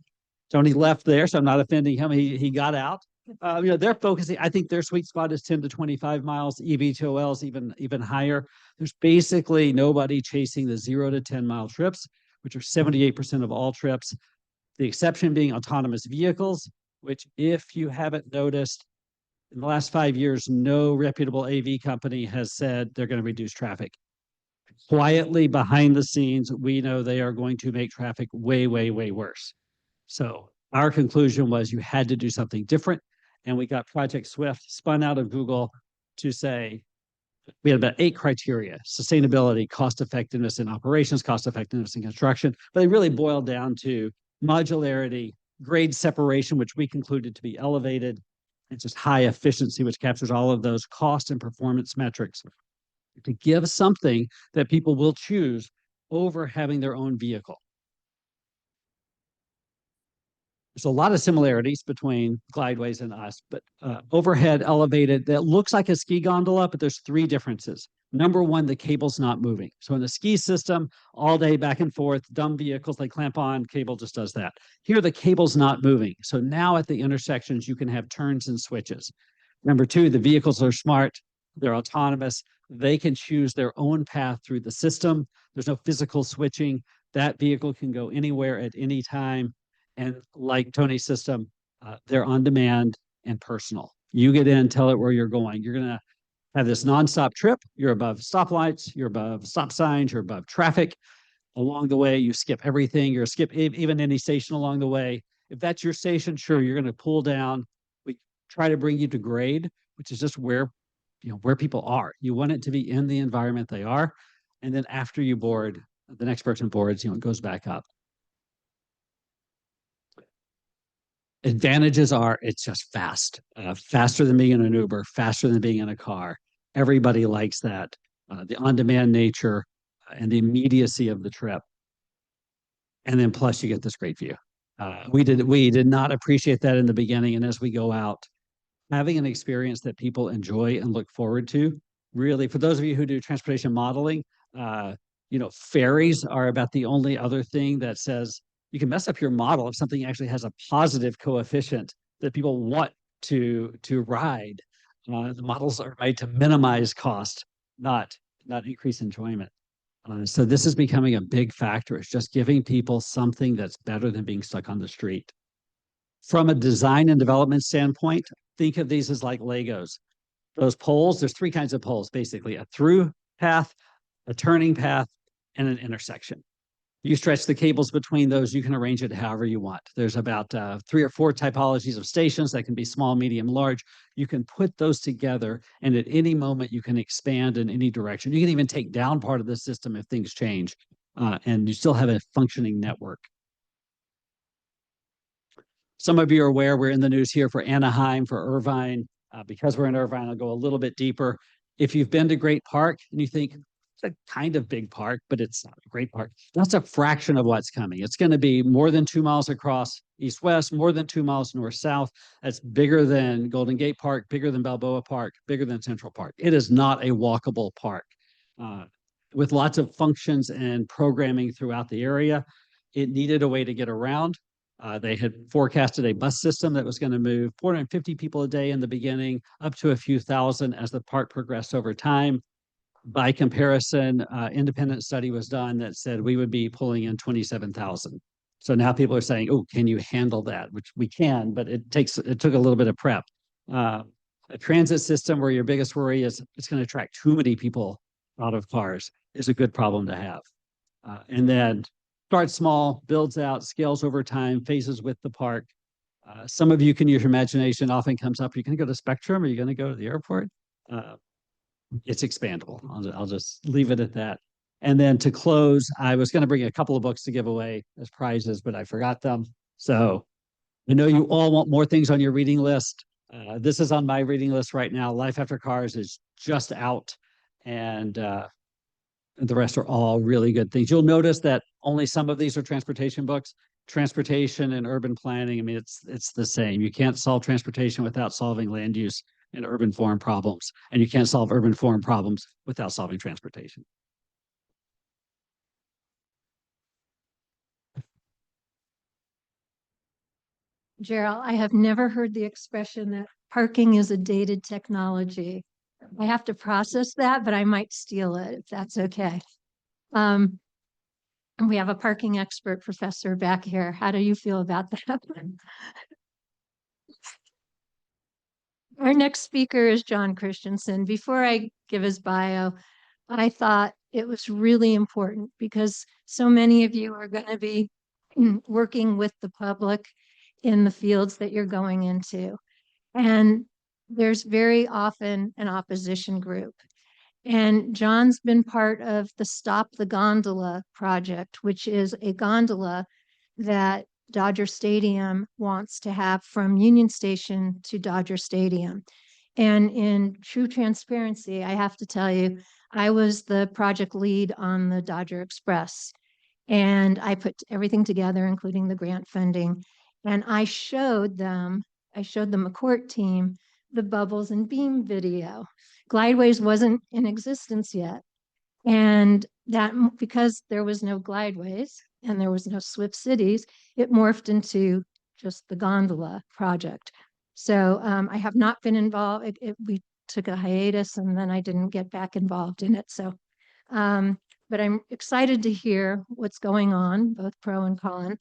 Tony left there, so I'm not offending him. He got out. They're focusing. I think their sweet spot is 10 to 25 miles. eVTOL is even higher. There's basically nobody chasing the 0 to 10-mile trips, which are 78% of all trips. The exception being autonomous vehicles, which, if you haven't noticed, in the last 5 years, no reputable AV company has said they're going to reduce traffic. Quietly behind the scenes, we know they are going to make traffic way, way, way worse. So our conclusion was you had to do something different. And we got Project Swift spun out of Google to say, we had about 8 criteria: sustainability, cost effectiveness in operations, cost effectiveness in construction. But they really boiled down to modularity, grade separation, which we concluded to be elevated, and just high efficiency, which captures all of those cost and performance metrics, to give something that people will choose over having their own vehicle. There's a lot of similarities between Glideways and us, but overhead elevated, that looks like a ski gondola, but there's 3 differences. Number one, the cable's not moving. So in the ski system, all day back and forth, dumb vehicles, they clamp on, cable just does that. Here, the cable's not moving. So now at the intersections, you can have turns and switches. Number 2, the vehicles are smart, they're autonomous, they can choose their own path through the system. There's no physical switching. That vehicle can go anywhere at any time. And like Tony's system, they're on demand and personal. You get in, tell it where you're going. You're going to have this nonstop trip. You're above stoplights, you're above stop signs, you're above traffic. Along the way, you skip everything. You're skip even any station along the way. If that's your station, sure, you're going to pull down. We try to bring you to grade, which is just where people are. You want it to be in the environment they are. And then after you board, the next person boards, it goes back up. Advantages are it's just fast, faster than being in an Uber, faster than being in a car. Everybody likes that. The on-demand nature and the immediacy of the trip. And then plus you get this great view. We did not appreciate that in the beginning. And as we go out, having an experience that people enjoy and look forward to, really, for those of you who do transportation modeling, ferries are about the only other thing that says you can mess up your model if something actually has a positive coefficient that people want to ride. The models are made to minimize cost, not increase enjoyment. So this is becoming a big factor. It's just giving people something that's better than being stuck on the street. From a design and development standpoint, think of these as like Legos. Those poles, there's 3 kinds of poles, basically: a through path, a turning path, and an intersection. You stretch the cables between those, you can arrange it however you want. There's about 3 or 4 typologies of stations that can be small, medium, large. You can put those together, and at any moment you can expand in any direction. You can even take down part of the system if things change, and you still have a functioning network. Some of you are aware we're in the news here for Anaheim, for Irvine. Because we're in Irvine, I'll go a little bit deeper. If you've been to Great Park and you think, a kind of big park, but it's not a great park, that's a fraction of what's coming. It's going to be more than 2 miles across east-west, more than 2 miles north-south. That's bigger than Golden Gate Park, bigger than Balboa Park, bigger than Central Park. It is not a walkable park. With lots of functions and programming throughout the area, it needed a way to get around. They had forecasted a bus system that was going to move 450 people a day in the beginning, up to a few thousand as the park progressed over time. By comparison, independent study was done that said we would be pulling in 27,000. So now people are saying, oh, can you handle that? Which we can, but it took a little bit of prep. A transit system where your biggest worry is it's going to attract too many people out of cars is a good problem to have. And then start small, builds out, scales over time, phases with the park. Some of you can use your imagination. Often comes up, are you going to go to Spectrum? Are you going to go to the airport? It's expandable. I'll just leave it at that. And then to close, I was going to bring a couple of books to give away as prizes, but I forgot them. So I know you all want more things on your reading list. This is on my reading list right now. Life After Cars is just out, and the rest are all really good things. You'll notice that only some of these are transportation books. Transportation and urban planning, I mean, it's the same. You can't solve transportation without solving land use and urban form problems, and you can't solve urban form problems without solving transportation. Gerald, I have never heard the expression that parking is a dated technology. I have to process that, but I might steal it if that's okay. And we have a parking expert professor back here. How do you feel about that? Our next speaker is John Christensen. Before I give his bio, I thought it was really important because so many of you are going to be working with the public in the fields that you're going into. And there's very often an opposition group. And John's been part of the Stop the Gondola project, which is a gondola that Dodger Stadium wants to have from Union Station to Dodger Stadium. And in true transparency, I have to tell you, I was the project lead on the Dodger Express. And I put everything together, including the grant funding. And I showed them a court team, the Bubbles and Beam video. Glideways wasn't in existence yet. And that because there was no Glideways and there was no Swift Cities, it morphed into just the gondola project. So I have not been involved. We took a hiatus and then I didn't get back involved in it. So, but I'm excited to hear what's going on, both pro and con.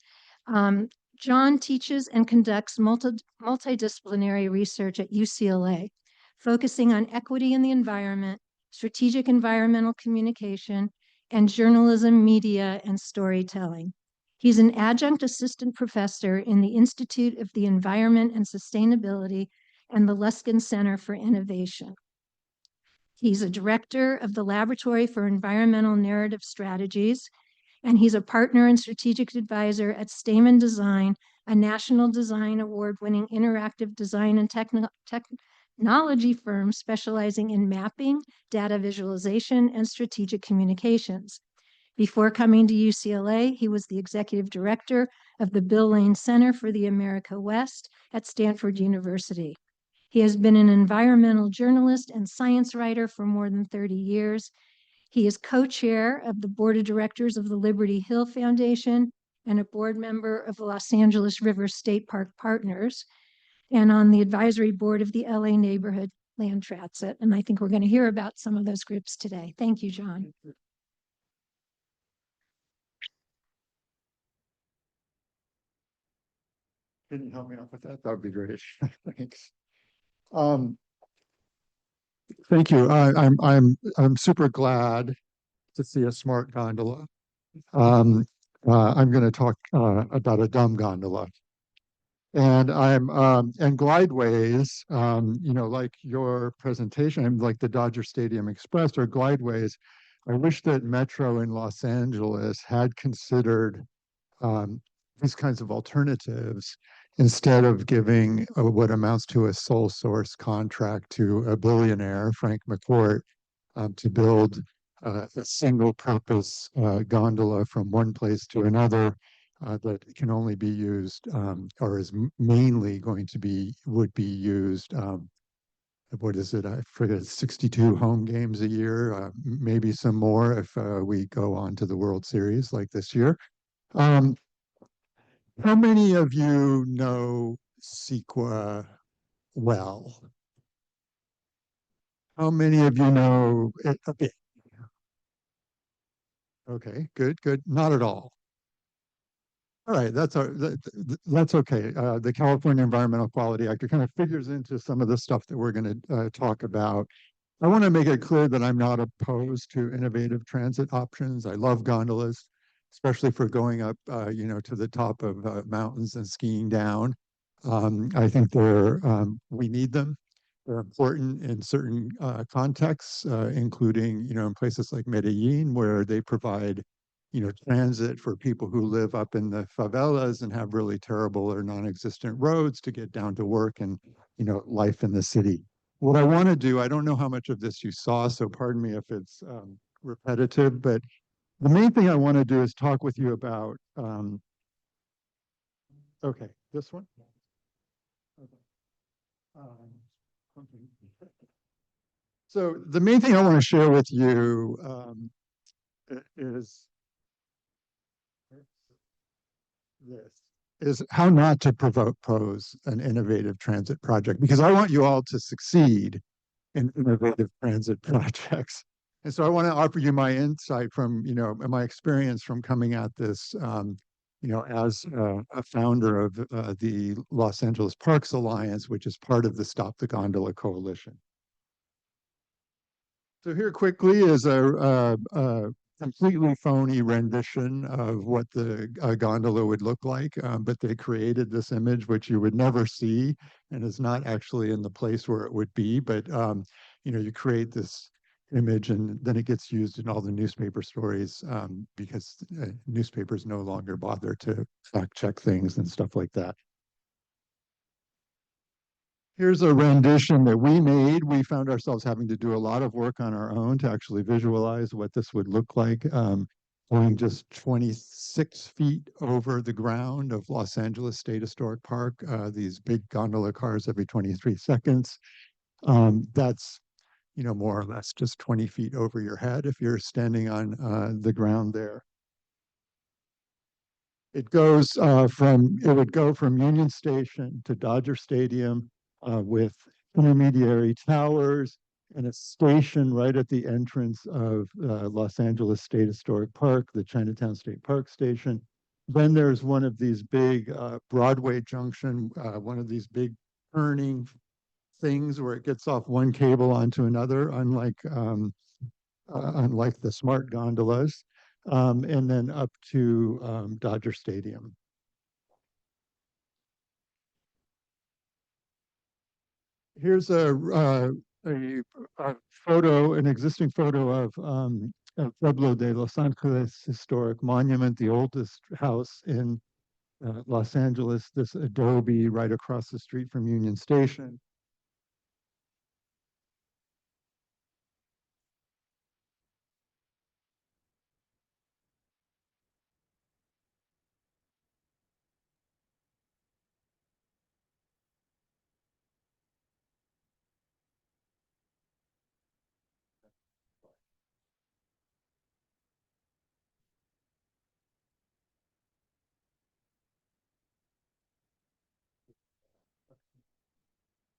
John teaches and conducts multidisciplinary research at UCLA, focusing on equity in the environment, strategic environmental communication, and journalism, media, and storytelling. He's an adjunct assistant professor in the Institute of the Environment and Sustainability and the Luskin Center for Innovation. He's a director of the Laboratory for Environmental Narrative Strategies, and he's a partner and strategic advisor at Stamen Design, a National Design Award-winning interactive design and technology firm specializing in mapping, data visualization, and strategic communications. Before coming to UCLA, he was the executive director of the Bill Lane Center for the America West at Stanford University. He has been an environmental journalist and science writer for more than 30 years. He is co-chair of the board of directors of the Liberty Hill Foundation and a board member of the Los Angeles River State Park Partners and on the advisory board of the LA Neighborhood Land Transit. And I think we're going to hear about some of those groups today. Thank you, John. Can you help me out with that? That would be great. Thanks. Thank you. I'm super glad to see a smart gondola. I'm going to talk about a dumb gondola. And and glideways, like your presentation, like the Dodger Stadium Express or glideways. I wish that Metro in Los Angeles had considered these kinds of alternatives instead of giving what amounts to a sole source contract to a billionaire, Frank McCourt, to build a single purpose gondola from one place to another that can only be used or is mainly would be used. What is it? I forget, 62 home games a year, maybe some more if we go on to the World Series like this year. How many of you know CEQA well? How many of you know it a bit? Okay, good. Not at all. All right, that's okay. The California Environmental Quality Act, it kind of figures into some of the stuff that we're going to talk about. I want to make it clear that I'm not opposed to innovative transit options. I love gondolas, especially for going up, to the top of mountains and skiing down. I think we need them. They're important in certain contexts, including, in places like Medellin, where they provide, transit for people who live up in the favelas and have really terrible or non-existent roads to get down to work and, life in the city. What I want to do, I don't know how much of this you saw, so pardon me if it's repetitive, but the main thing I want to do is talk with you about, okay, this one? Okay. Okay. So the main thing I want to share with you is this, is how not to propose an innovative transit project, because I want you all to succeed in innovative transit projects. And so I want to offer you my insight from, my experience from coming at this, as a founder of the Los Angeles Parks Alliance, which is part of the Stop the Gondola Coalition. So here quickly is a completely phony rendition of what the gondola would look like, but they created this image, which you would never see and is not actually in the place where it would be. But, you create this image and then it gets used in all the newspaper stories because newspapers no longer bother to fact check things and stuff like that. Here's a rendition that we made. We found ourselves having to do a lot of work on our own to actually visualize what this would look like, going just 26 feet over the ground of Los Angeles State Historic Park, these big gondola cars every 23 seconds. That's, more or less just 20 feet over your head if you're standing on the ground there. It would go from Union Station to Dodger Stadium with intermediary towers and a station right at the entrance of Los Angeles State Historic Park, the Chinatown State Park Station. Then there's one of these big Broadway Junction, one of these big turning things where it gets off one cable onto another, unlike the smart gondolas, and then up to Dodger Stadium. Here's a photo, an existing photo of Pueblo de Los Angeles Historic Monument, the oldest house in Los Angeles, this adobe right across the street from Union Station.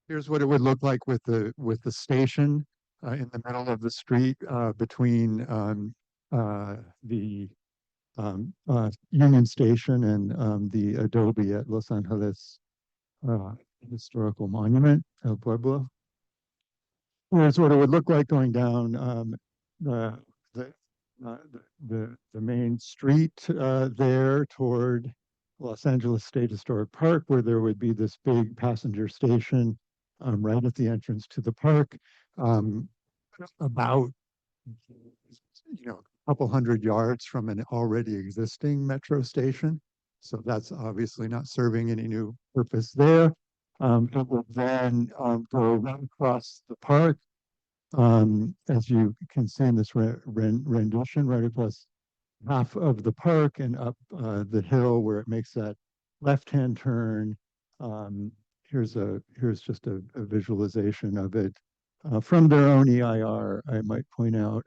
Here's what it would look like with the station in the middle of the street between the Union Station and the adobe at Los Angeles Historical Monument, El Pueblo. Here's what it would look like going down the, the, the main street there toward Los Angeles State Historic Park, where there would be this big passenger station right at the entrance to the park, about a couple hundred yards from an already existing metro station. So that's obviously not serving any new purpose there. It would then go right across the park, as you can see in this rendition, right across half of the park and up the hill where it makes that left-hand turn. Here's just a visualization of it from their own EIR, I might point out,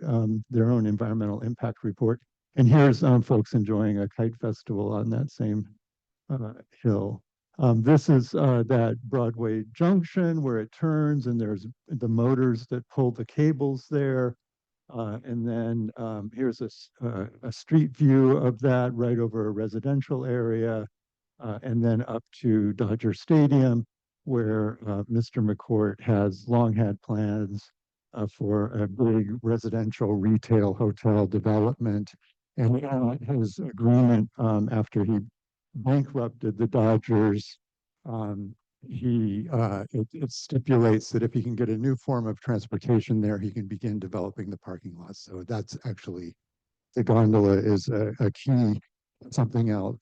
their own environmental impact report. And here's folks enjoying a kite festival on that same hill. This is that Broadway Junction where it turns and there's the motors that pull the cables there. And then here's a street view of that right over a residential area, and then up to Dodger Stadium, where Mr. McCourt has long had plans for a big residential retail hotel development. And his agreement after he bankrupted the Dodgers, um, it stipulates that if he can get a new form of transportation there, he can begin developing the parking lots. So that's actually, the gondola is a key, something else.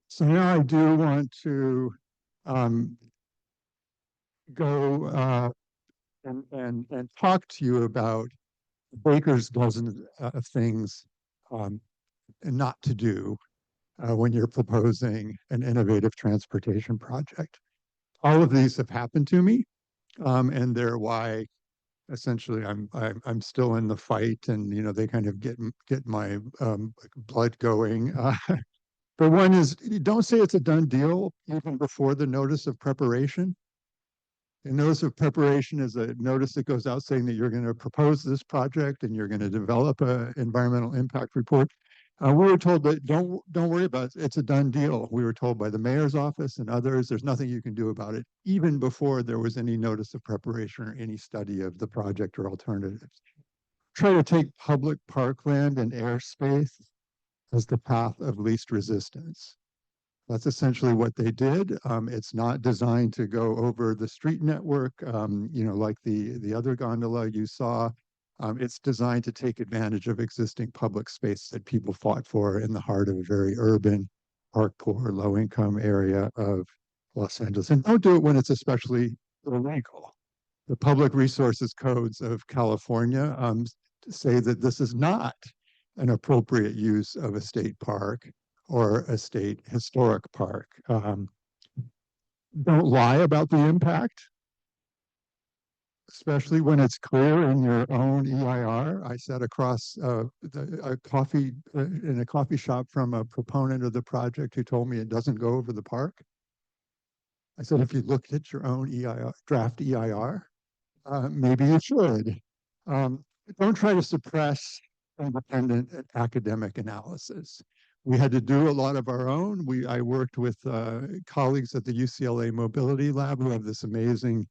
So now I do want to um, go and talk to you about baker's dozen of things not to do when you're proposing an innovative transportation project. All of these have happened to me, and they're why essentially I'm still in the fight, and they kind of get my blood going. But one is, you don't say it's a done deal even before the notice of preparation. A notice of preparation is a notice that goes out saying that you're going to propose this project and you're going to develop an environmental impact report. We were told that don't worry about it. It's a done deal. We were told by the mayor's office and others, there's nothing you can do about it, even before there was any notice of preparation or any study of the project or alternatives. Try to take public parkland and airspace as the path of least resistance. That's essentially what they did. It's not designed to go over the street network, like the other gondola you saw. It's designed to take advantage of existing public space that people fought for in the heart of a very urban, park poor, low income area of Los Angeles. And don't do it when it's especially illegal. The public resources codes of California say that this is not an appropriate use of a state park or a state historic park. Don't lie about the impact, especially when it's clear in your own EIR. I sat across a coffee in a coffee shop from a proponent of the project who told me it doesn't go over the park. I said, if you looked at your own EIR, draft EIR, maybe you should. Don't try to suppress independent academic analysis. We had to do a lot of our own. I worked with colleagues at the UCLA Mobility Lab who have this amazing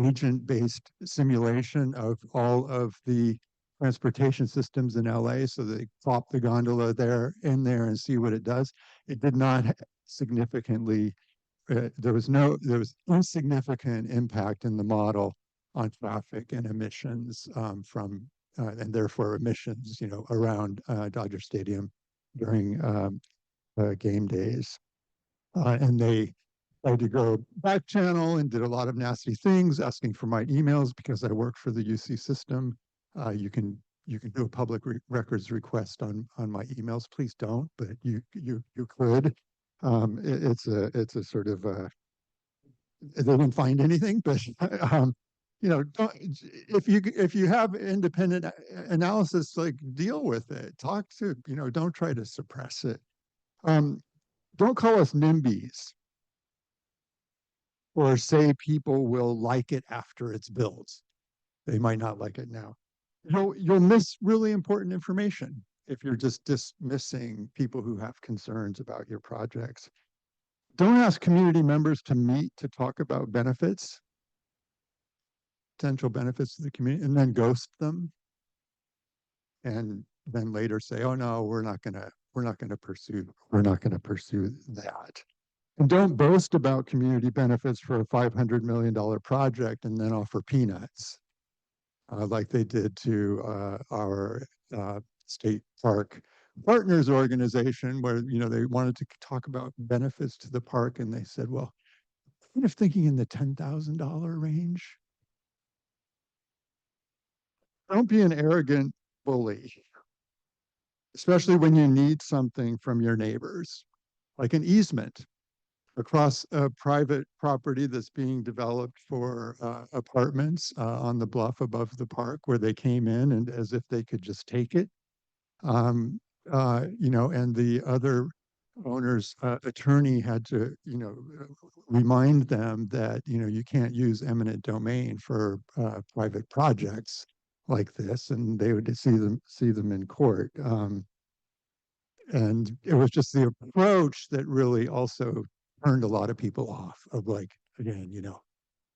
agent-based simulation of all of the transportation systems in LA. So they plop the gondola in there and see what it does. It did not significantly, there was insignificant impact in the model on traffic and emissions and therefore emissions, around Dodger Stadium during game days. And they tried to go back channel and did a lot of nasty things, asking for my emails because I work for the UC system. You can do a public records request on my emails. Please don't, but you could. It's a sort of they didn't find anything, but if you have independent analysis, like, deal with it. Talk to, don't try to suppress it. Don't call us NIMBYs or say people will like it after it's built. They might not like it now. You'll miss really important information if you're just dismissing people who have concerns about your projects. Don't ask community members to meet to talk about benefits, potential benefits to the community, and then ghost them. And then later say, "Oh no, we're not going to pursue that." And don't boast about community benefits for a $500 million project and then offer peanuts, like they did to our state park partners organization, where they wanted to talk about benefits to the park, and they said, "Well, kind of thinking in the $10,000 range." Don't be an arrogant bully, especially when you need something from your neighbors, like an easement across a private property that's being developed for apartments on the bluff above the park, where they came in and as if they could just take it. And the other owner's attorney had to, remind them that, you can't use eminent domain for private projects. like this, and they would see them in court. And it was just the approach that really also turned a lot of people off. Of like, again,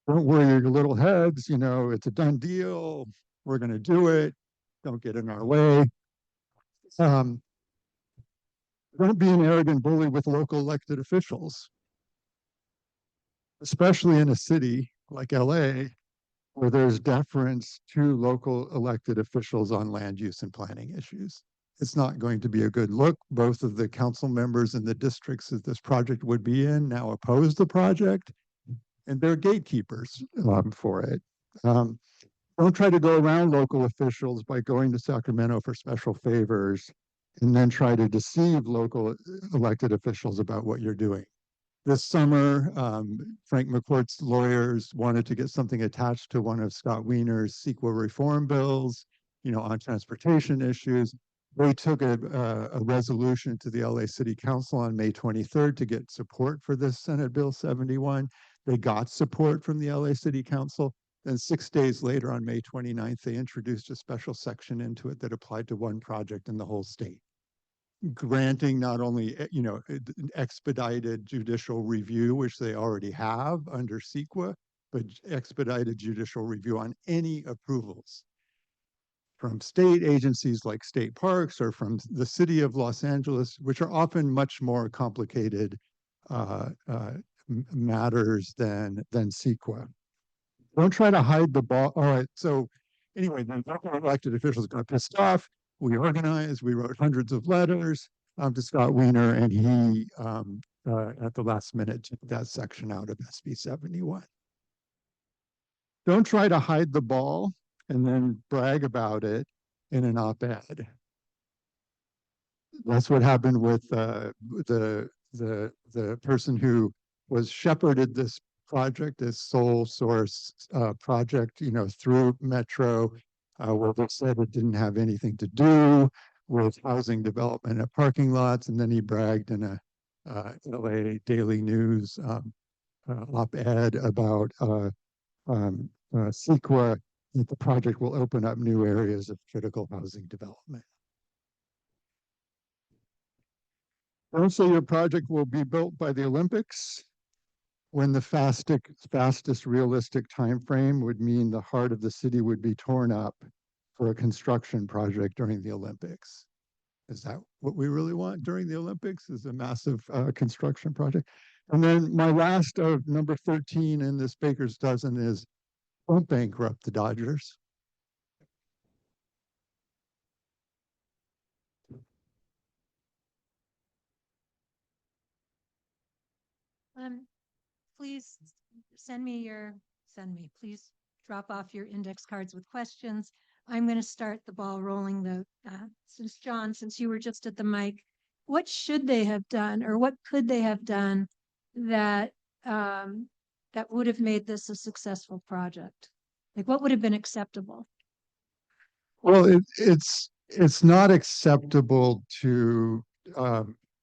don't worry your little heads. It's a done deal. We're going to do it. Don't get in our way. Um, don't be an arrogant bully with local elected officials, especially in a city like LA, where there's deference to local elected officials on land use and planning issues. It's not going to be a good look. Both of the council members in the districts that this project would be in now oppose the project, and they're gatekeepers for it. Don't try to go around local officials by going to Sacramento for special favors and then try to deceive local elected officials about what you're doing. This summer, Frank McCourt's lawyers wanted to get something attached to one of Scott Wiener's CEQA reform bills, on transportation issues. They took a resolution to the LA City Council on May 23rd to get support for this Senate Bill 71. They got support from the LA City Council. Then 6 days later, on May 29th, they introduced a special section into it that applied to one project in the whole state, granting not only expedited judicial review, which they already have under CEQA, but expedited judicial review on any approvals from state agencies like state parks or from the city of Los Angeles, which are often much more complicated matters than CEQA. Don't try to hide the ball. All right, so anyway, the local elected officials got pissed off. We organized, we wrote hundreds of letters to Scott Wiener, and he, at the last minute, took that section out of SB 71. Don't try to hide the ball and then brag about it in an op-ed. That's what happened with the person who was shepherded this project, this sole source project, through Metro, where they said it didn't have anything to do with housing development at parking lots, and then he bragged in a LA Daily News op-ed about CEQA, that the project will open up new areas of critical housing development. Don't say your project will be built by the Olympics, when the fastest realistic time frame would mean the heart of the city would be torn up for a construction project during the Olympics. Is that what we really want during the Olympics, is a massive construction project? And then my last of number 13 in this baker's dozen is, don't bankrupt the Dodgers. Please please drop off your index cards with questions. I'm going to start the ball rolling though. Since you were just at the mic, what should they have done, or what could they have done that that would have made this a successful project? Like, what would have been acceptable? Well, it's not acceptable to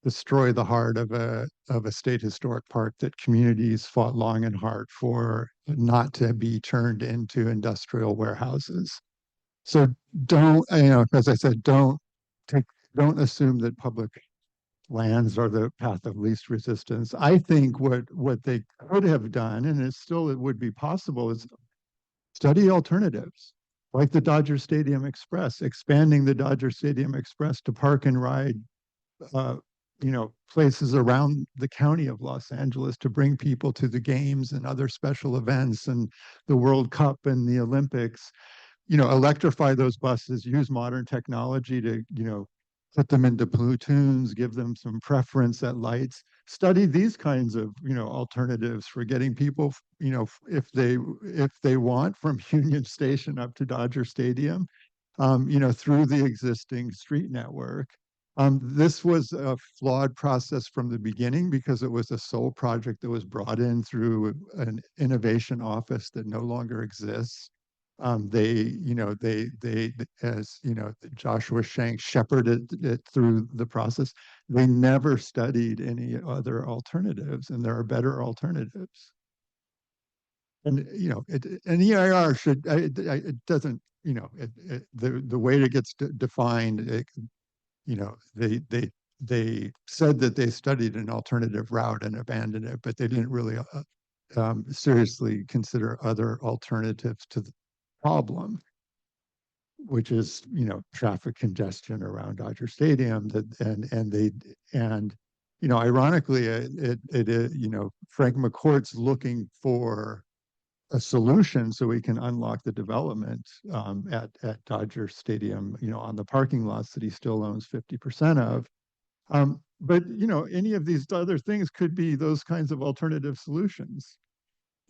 destroy the heart of a state historic park that communities fought long and hard for not to be turned into industrial warehouses. So don't, as I said, don't assume that public lands are the path of least resistance. I think what they could have done, and it would be possible, is study alternatives, like the Dodger Stadium Express, expanding the Dodger Stadium Express to park and ride places around the county of Los Angeles to bring people to the games and other special events and the World Cup and the Olympics. Electrify those buses, use modern technology to, put them into platoons, give them some preference at lights, study these kinds of, alternatives for getting people, if they want, from Union Station up to Dodger Stadium, through the existing street network. This was a flawed process from the beginning because it was a sole project that was brought in through an innovation office that no longer exists. As Joshua Shank shepherded it through the process. They never studied any other alternatives, and there are better alternatives. And an EIR it doesn't the way it gets defined, they said that they studied an alternative route and abandoned it, but they didn't really seriously consider other alternatives to the problem, which is traffic congestion around Dodger Stadium. Ironically, Frank McCourt's looking for a solution so we can unlock the development at Dodger Stadium, on the parking lots that he still owns 50% of. But any of these other things could be those kinds of alternative solutions.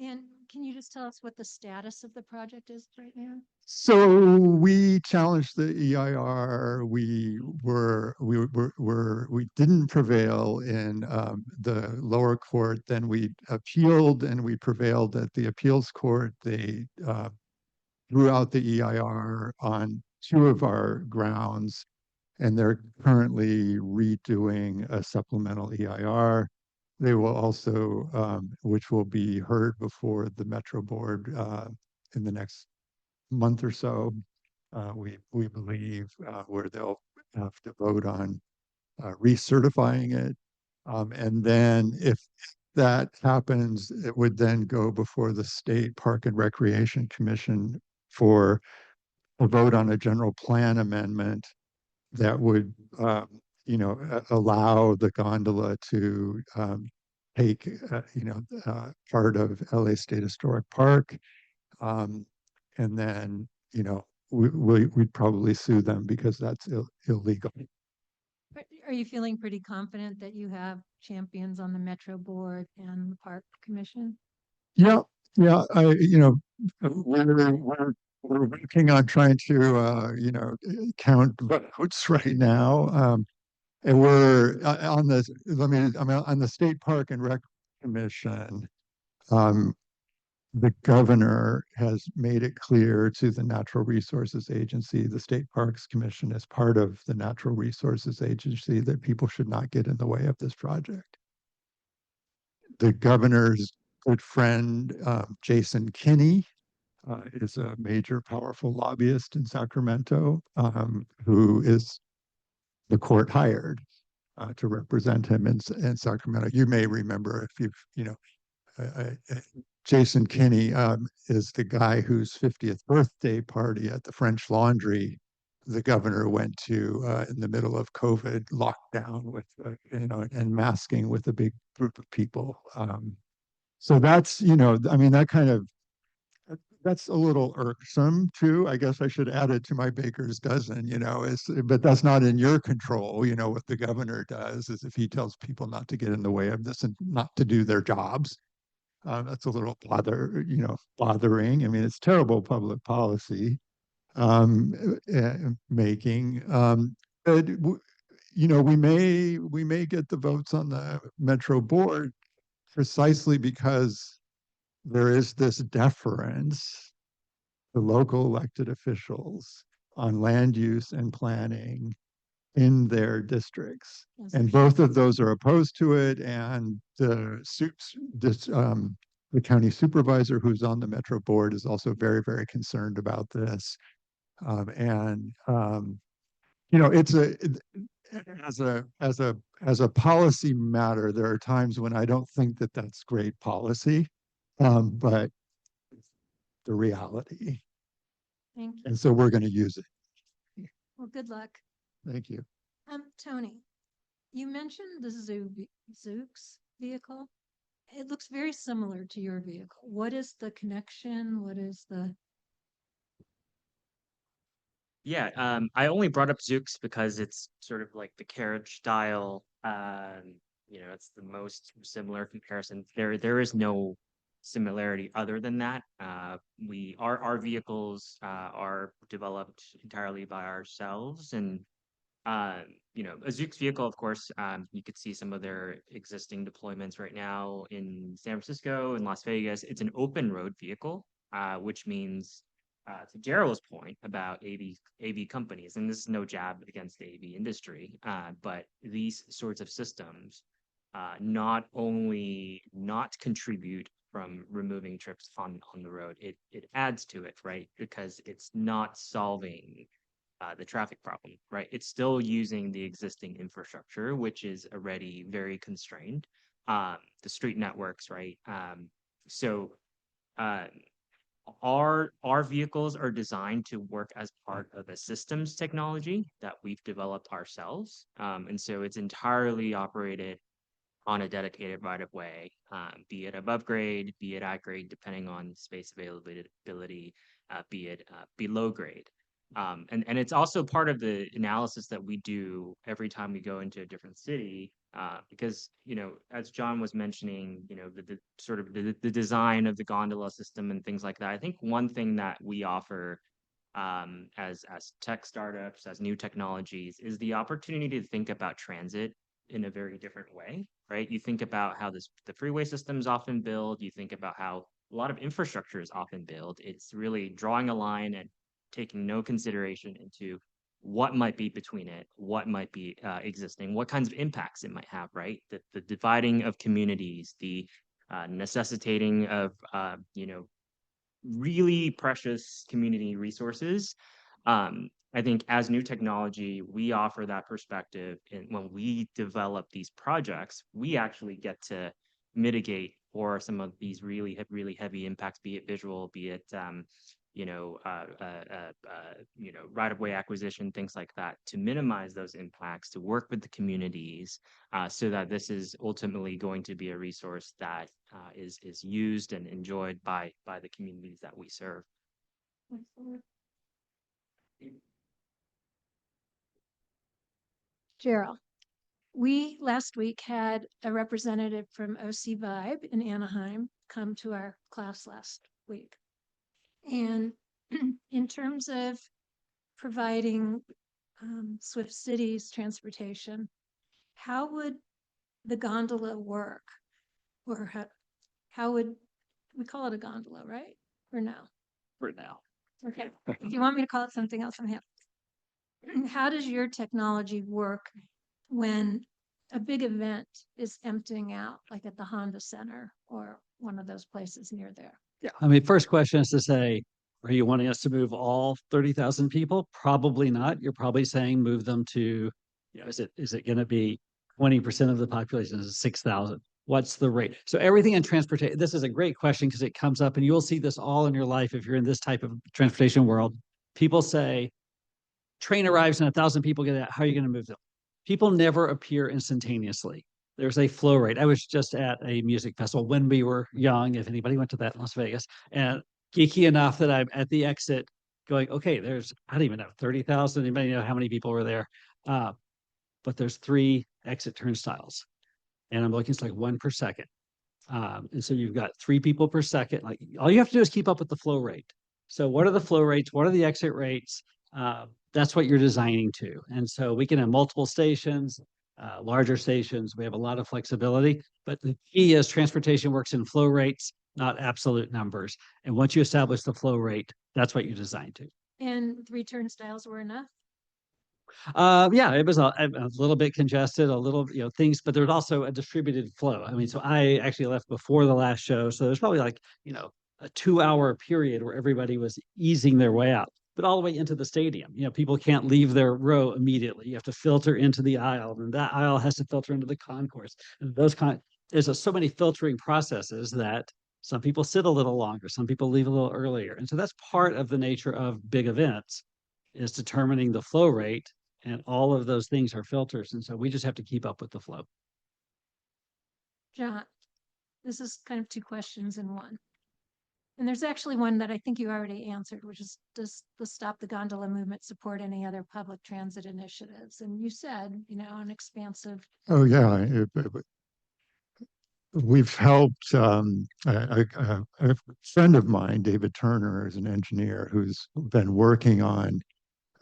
And can you just tell us what the status of the project is right now? So we challenged the EIR. We didn't prevail in the lower court. Then we appealed and we prevailed at the appeals court. They threw out the EIR on 2 of our grounds, and they're currently redoing a supplemental EIR. They will also, which will be heard before the Metro Board in the next month or so, we believe, where they'll have to vote on recertifying it. And then if that happens, it would then go before the State Park and Recreation Commission for a vote on a general plan amendment that would, allow the gondola to take, part of LA State Historic Park. And then, we'd probably sue them because that's illegal. Are you feeling pretty confident that you have champions on the Metro Board and the Park Commission? Yeah, yeah. We're working on trying to, count votes right now. And we're on this, on the State Park and Rec Commission. The governor has made it clear to the Natural Resources Agency, the State Parks Commission is part of the Natural Resources Agency, that people should not get in the way of this project. The governor's good friend, Jason Kinney, is a major, powerful lobbyist in Sacramento, who is the court hired to represent him in Sacramento. You may remember if you've, Jason Kinney is the guy whose 50th birthday party at the French Laundry the governor went to in the middle of COVID lockdown with, and masking with a big group of people. So that's, that kind of, that's a little irksome too. I guess I should add it to my baker's dozen, but that's not in your control. What the governor does is if he tells people not to get in the way of this and not to do their jobs, that's a little bothering. I mean, it's terrible public policy making. But we may get the votes on the Metro Board precisely because there is this deference to local elected officials on land use and planning in their districts. Yes, And both of those are opposed to it. And the county supervisor who's on the Metro Board is also very, very concerned about this. It's as a policy matter, there are times when I don't think that that's great policy, but the reality. Thank you. And so we're going to use it. Well, good luck. Thank you. Tony, you mentioned the Zoox vehicle. It looks very similar to your vehicle. What is the connection? What is the... Yeah, I only brought up Zoox because it's sort of like the carriage style. It's the most similar comparison. There is no similarity other than that. Our vehicles are developed entirely by ourselves, and a Zoox vehicle, of course, you could see some of their existing deployments right now in San Francisco and Las Vegas. It's an open road vehicle, which means, to Gerald's point about AV companies, and this is no jab against the AV industry, but these sorts of systems not only not contribute from removing trips on the road. It adds to it, right? Because it's not solving the traffic problem, right? It's still using the existing infrastructure, which is already very constrained. The street networks, right? So uh, our vehicles are designed to work as part of a systems technology that we've developed ourselves. And so it's entirely operated on a dedicated right of way, be it above grade, be it at grade, depending on space availability, be it below grade. And it's also part of the analysis that we do every time we go into a different city, because, you know, as John was mentioning, you know, the sort of the design of the gondola system and things like that. I think one thing that we offer as tech startups, as new technologies, is the opportunity to think about transit in a very different way, right? You think about how the freeway system is often built. You think about how a lot of infrastructure is often built. It's really drawing a line and taking no consideration into what might be between it, what might be existing, what kinds of impacts it might have, right? The dividing of communities, the necessitating of, you know, really precious community resources. I think as new technology, we offer that perspective. And when we develop these projects, we actually get to mitigate for some of these really heavy impacts, be it visual, be it, you know, right-of-way acquisition, things like that, to minimize those impacts, to work with the communities, so that this is ultimately going to be a resource that is used and enjoyed by the communities that we serve. Gerald, we last week had a representative from OC Vibe in Anaheim come to our class last week. And in terms of providing Swift City's transportation, how would the gondola work? Or how would we call it a gondola, right? Or no? For now. Okay. If you want me to call it something else, I'm happy. How does your technology work when a big event is emptying out, like at the Honda Center or one of those places near there? Yeah. I mean, first question is to say, are you wanting us to move all 30,000 people? Probably not. You're probably saying move them to, you know, is it going to be 20% of the population? Is it 6,000? What's the rate? So everything in transportation, this is a great question because it comes up and you'll see this all in your life if you're in this type of transportation world. People say, train arrives and 1,000 people get out. How are you going to move them? People never appear instantaneously. There's a flow rate. I was just at a music festival when we were young, if anybody went to that in Las Vegas, and geeky enough that I'm at the exit going, okay, there's, I don't even know, 30,000. Anybody know how many people were there? But there's 3 exit turnstiles. And I'm looking, it's like 1 per second. And so you've got 3 people per second. Like all you have to do is keep up with the flow rate. So what are the flow rates? What are the exit rates? That's what you're designing to. And so we can have multiple stations, larger stations. We have a lot of flexibility, but the key is transportation works in flow rates, not absolute numbers. And once you establish the flow rate, that's what you design to. And 3 turnstiles were enough? Yeah, it was a little bit congested, a little, you know, things, but there's also a distributed flow. I mean, so I actually left before the last show. So there's probably like, you know, a 2-hour period where everybody was easing their way out, but all the way into the stadium. You know, people can't leave their row immediately. You have to filter into the aisle, and that aisle has to filter into the concourse. And there's so many filtering processes that some people sit a little longer, some people leave a little earlier. And so that's part of the nature of big events, is determining the flow rate, and all of those things are filters. And so we just have to keep up with the flow. John, this is kind of 2 questions in one. And there's actually one that I think you already answered, which is, does the Stop the Gondola movement support any other public transit initiatives? And you said, you know, an expansive. Oh, yeah. We've helped a friend of mine, David Turner, is an engineer who's been working on,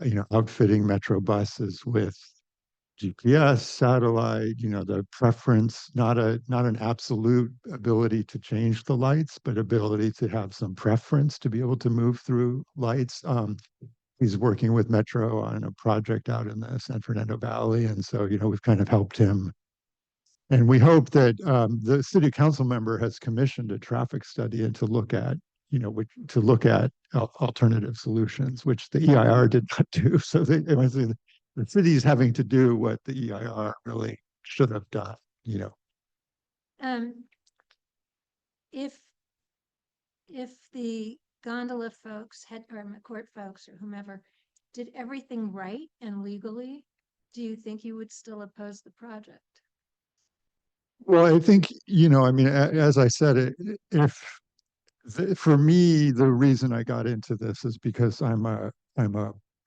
you know, outfitting metro buses with GPS, satellite, you know, the preference, not an absolute ability to change the lights, but ability to have some preference to be able to move through lights. He's working with Metro on a project out in the San Fernando Valley. And so, you know, we've kind of helped him And we hope that the city council member has commissioned a traffic study and to look at, to look at alternative solutions, which the EIR did not do. So the city's having to do what the EIR really should have done, Um, if the gondola folks or McCourt folks or whomever did everything right and legally, do you think you would still oppose the project? Well, I think, I mean, as I said, for me, the reason I got into this is because I'm a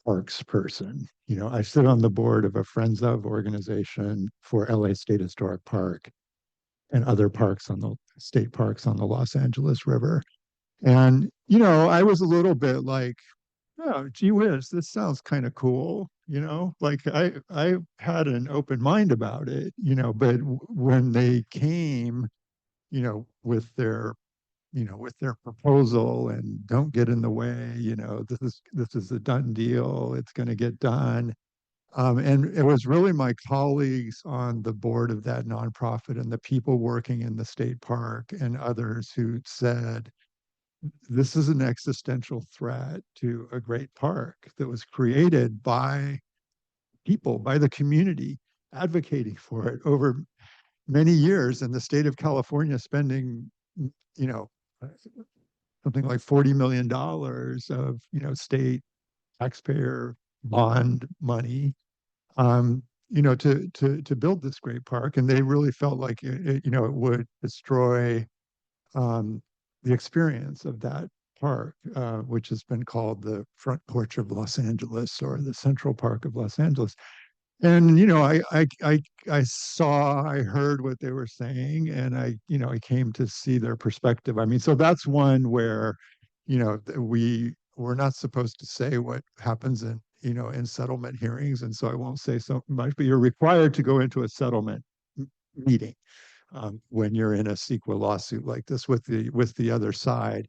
parks person. I sit on the board of a Friends of organization for LA State Historic Park and other parks on the state parks on the Los Angeles River. And, I was a little bit like, oh, gee whiz, this sounds kind of cool. Like I had an open mind about it, but when they came, with their proposal and don't get in the way, this is a done deal. It's going to get done. And it was really my colleagues on the board of that nonprofit and the people working in the state park and others who said, this is an existential threat to a great park that was created by people, by the community advocating for it over many years, and the state of California spending, you know, something like $40 million of, state taxpayer bond money, to build this great park. And they really felt like it would destroy the experience of that park, which has been called the front porch of Los Angeles or the Central Park of Los Angeles. And I heard what they were saying, and I came to see their perspective. I mean, so that's one where, we're not supposed to say what happens in settlement hearings, and so I won't say so much. But you're required to go into a settlement meeting when you're in a CEQA lawsuit like this with the other side,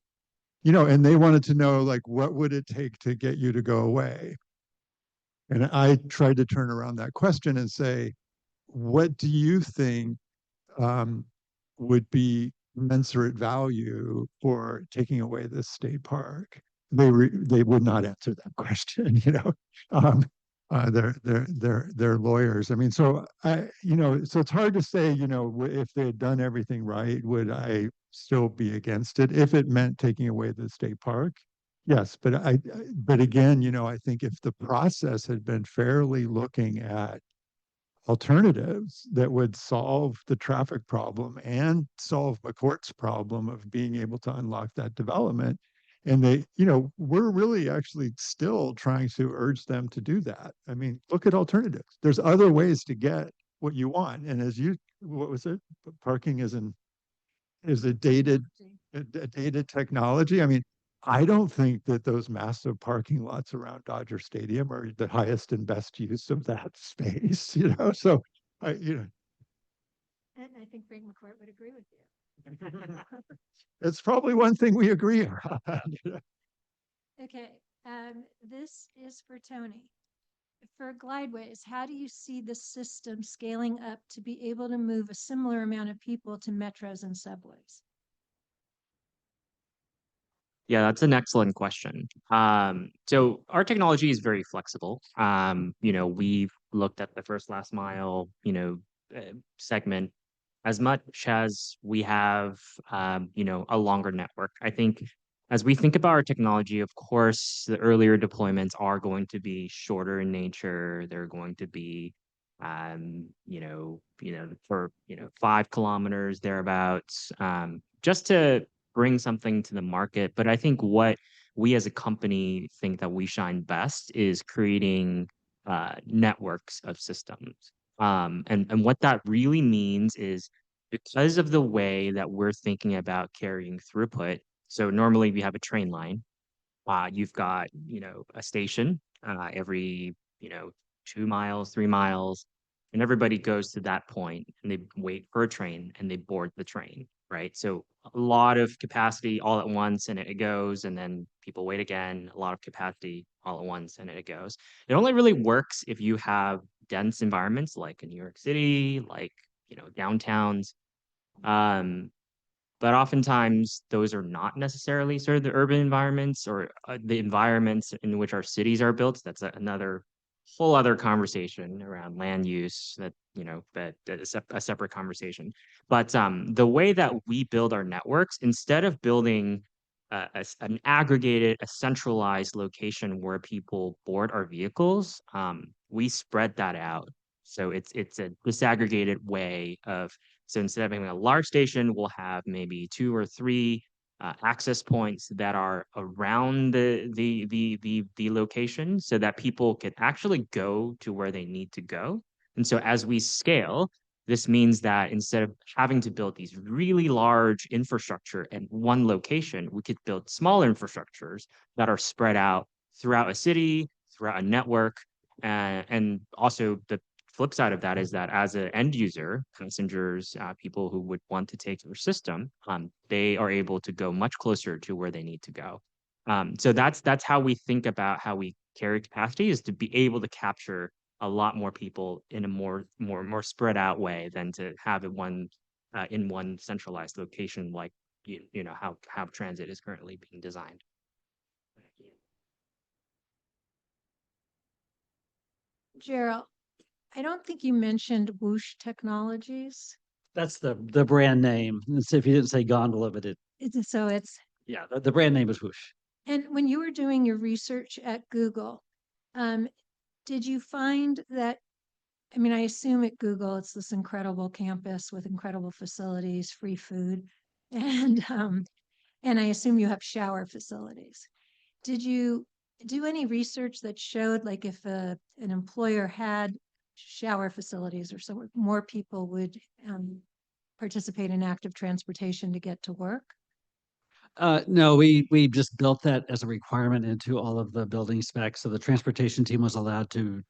and they wanted to know, like, what would it take to get you to go away? And I tried to turn around that question and say, what do you think um, would be commensurate value for taking away this state park? They would not answer that question, Um, they're lawyers. I mean, so so it's hard to say, if they had done everything right, would I still be against it if it meant taking away the state park? Yes, but again, I think if the process had been fairly looking at alternatives that would solve the traffic problem and solve McCourt's problem of being able to unlock that development. And we're really actually still trying to urge them to do that. I mean, look at alternatives. There's other ways to get what you want. And what was it? Parking is a dated technology. I mean, I don't think that those massive parking lots around Dodger Stadium are the highest and best use of that space, So, And I think Greg McCourt would agree with you. it's probably one thing we agree on. Okay, this is for Tony. For glideways, how do you see the system scaling up to be able to move a similar amount of people to metros and subways? Yeah, that's an excellent question. So our technology is very flexible. We've looked at the first last mile, segment as much as we have, a longer network. I think as we think about our technology, of course, the earlier deployments are going to be shorter in nature. They're going to be, for 5 kilometers thereabouts, just to bring something to the market. But I think what we as a company think that we shine best is creating networks of systems. And what that really means is because of the way that we're thinking about carrying throughput. So normally we have a train line. You've got, a station every, 2 miles, 3 miles, and everybody goes to that point and they wait for a train and they board the train, right? So a lot of capacity all at once and it goes, and then people wait again, a lot of capacity all at once and it goes. It only really works if you have dense environments like in New York City, like downtowns. But oftentimes those are not necessarily sort of the urban environments or the environments in which our cities are built. That's another whole other conversation around land use that is a separate conversation. But the way that we build our networks, instead of building an aggregated, a centralized location where people board our vehicles, we spread that out. So it's a disaggregated way of, so instead of having a large station, we'll have maybe 2 or 3 access points that are around the location, so that people can actually go to where they need to go. And so as we scale, this means that instead of having to build these really large infrastructure in one location, we could build small infrastructures that are spread out throughout a city, throughout a network. And also the flip side of that is that as an end user, passengers, people who would want to take your system, they are able to go much closer to where they need to go. So that's how we think about how we carry capacity, is to be able to capture a lot more people in a more spread out way than to have it in one centralized location, like how transit is currently being designed. Gerald, I don't think you mentioned Whoosh Technologies. That's the brand name. If you didn't say gondola, but So it's, yeah, the brand name is Whoosh. and when you were doing your research at Google, did you find that, I mean, I assume at Google, it's this incredible campus with incredible facilities, free food, and I assume you have shower facilities. Did you do any research that showed, like, if an employer had shower facilities, or so more people would participate in active transportation to get to work? No, we just built that as a requirement into all of the building specs. So the transportation team was allowed to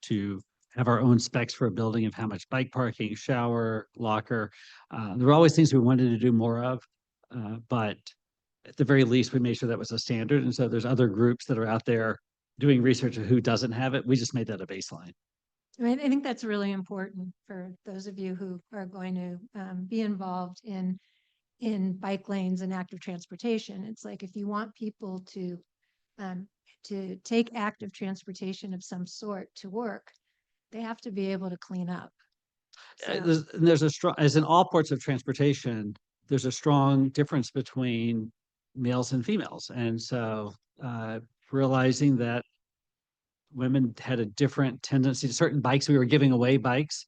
have our own specs for a building of how much bike parking, shower, locker. There were always things we wanted to do more of, but at the very least, we made sure that was a standard. And so there's other groups that are out there doing research of who doesn't have it. We just made that a baseline. I think that's really important for those of you who are going to be involved in bike lanes and active transportation. It's like, if you want people to take active transportation of some sort to work, they have to be able to clean up. So, There's a strong, as in all parts of transportation, there's a strong difference between males and females. And so realizing that women had a different tendency to certain bikes, we were giving away bikes,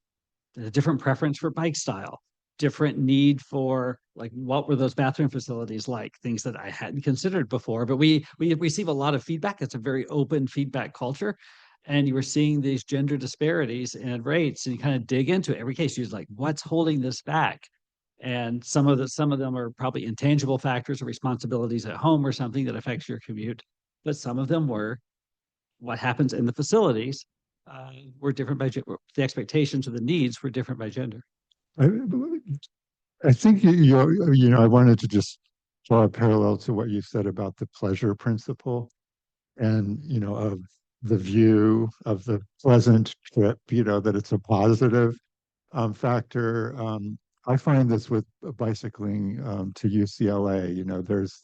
a different preference for bike style, different need for, like, what were those bathroom facilities like, things that I hadn't considered before. But we receive a lot of feedback. It's a very open feedback culture. And you were seeing these gender disparities and rates, and you kind of dig into it. Every case, you're like, what's holding this back? And some of them are probably intangible factors or responsibilities at home or something that affects your commute. But some of them were what happens in the facilities were different by the expectations or the needs were different by gender. I think I wanted to just draw a parallel to what you said about the pleasure principle, and of the view of the pleasant trip, that it's a positive factor. I find this with bicycling to UCLA. There's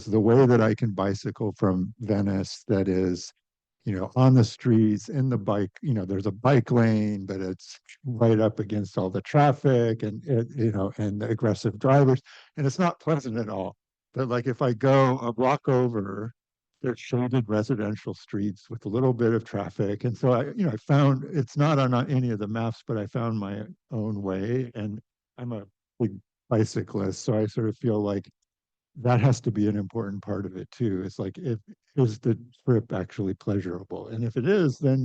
the way that I can bicycle from Venice that is, on the streets, in the bike, there's a bike lane, but it's right up against all the traffic and and the aggressive drivers, and it's not pleasant at all. But like, if I go a block over, there's shaded residential streets with a little bit of traffic. And so I found, it's not on any of the maps, but I found my own way, and I'm a big bicyclist. So I sort of feel like that has to be an important part of it too. It's like, is the trip actually pleasurable? And if it is, then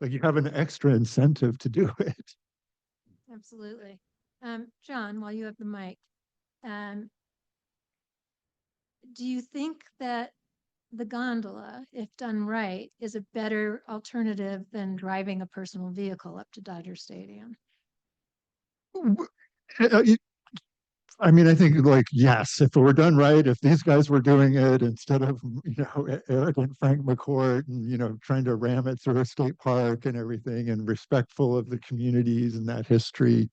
like, you have an extra incentive to do it. absolutely. John, while you have the mic, do you think that the gondola, if done right, is a better alternative than driving a personal vehicle up to Dodger Stadium? I mean, I think, like, yes, if it were done right, if these guys were doing it instead of, arrogant Frank McCourt and, trying to ram it through a state park and everything, and respectful of the communities and that history,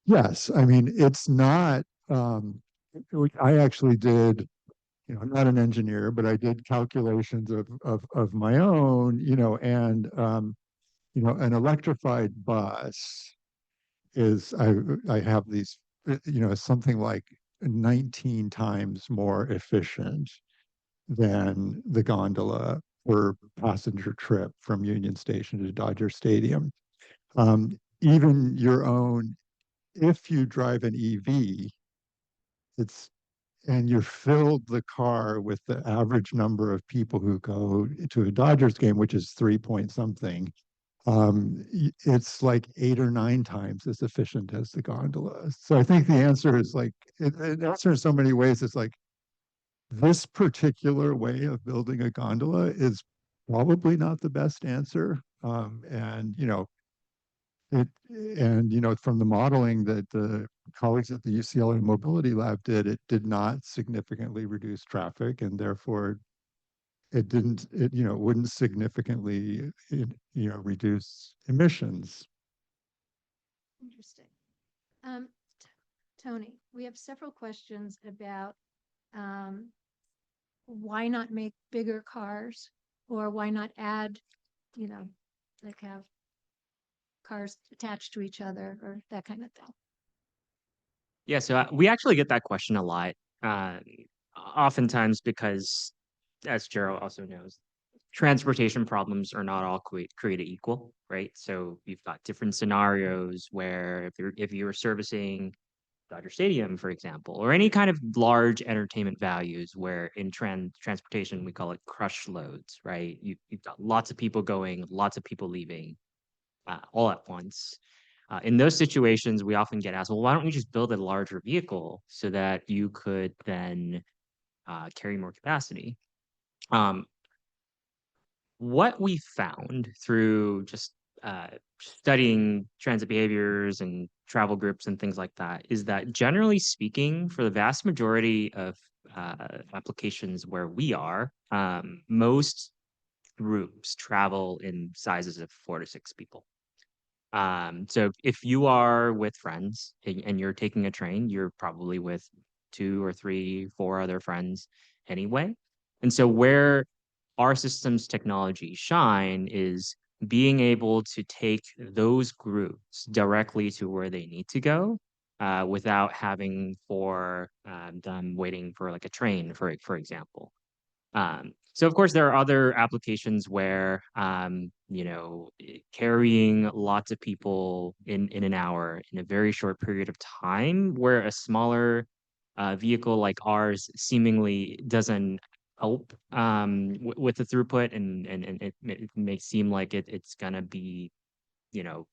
Yes, I mean, it's not, I actually did, I'm not an engineer, but I did calculations of my own, and, an electrified bus is, I have these, something like 19 times more efficient than the gondola per passenger trip from Union Station to Dodger Stadium. Even your own, if you drive an EV, it's and you filled the car with the average number of people who go to a Dodgers game, which is 3 point something. It's like 8 or 9 times as efficient as the gondola. So I think the answer is like, it answer in so many ways. It's like this particular way of building a gondola is probably not the best answer. And from the modeling that the colleagues at the UCLA Mobility Lab did, it did not significantly reduce traffic, and therefore it wouldn't significantly, reduce emissions. Interesting. Um, Tony, we have several questions about why not make bigger cars, or why not add, like have cars attached to each other or that kind of thing. Yeah, so we actually get that question a lot, uh, oftentimes because, as Gerald also knows, transportation problems are not all created equal, right? So you've got different scenarios where if you're servicing Dodger Stadium, for example, or any kind of large entertainment values, where in transportation we call it crush loads, right? You've got lots of people going, lots of people leaving, all at once. In those situations, we often get asked, well, why don't we just build a larger vehicle so that you could then carry more capacity? Um, what we found through just studying transit behaviors and travel groups and things like that is that, generally speaking, for the vast majority of applications where we are, most groups travel in sizes of 4 to 6 people. So if you are with friends and you're taking a train, you're probably with 2 or 3, 4 other friends anyway. And so where our systems technology shine is being able to take those groups directly to where they need to go, without having for them waiting for like a train, for example. So of course there are other applications where carrying lots of people in an hour in a very short period of time, where a smaller vehicle like ours seemingly doesn't help with the throughput, and it may seem like it's gonna be, you know,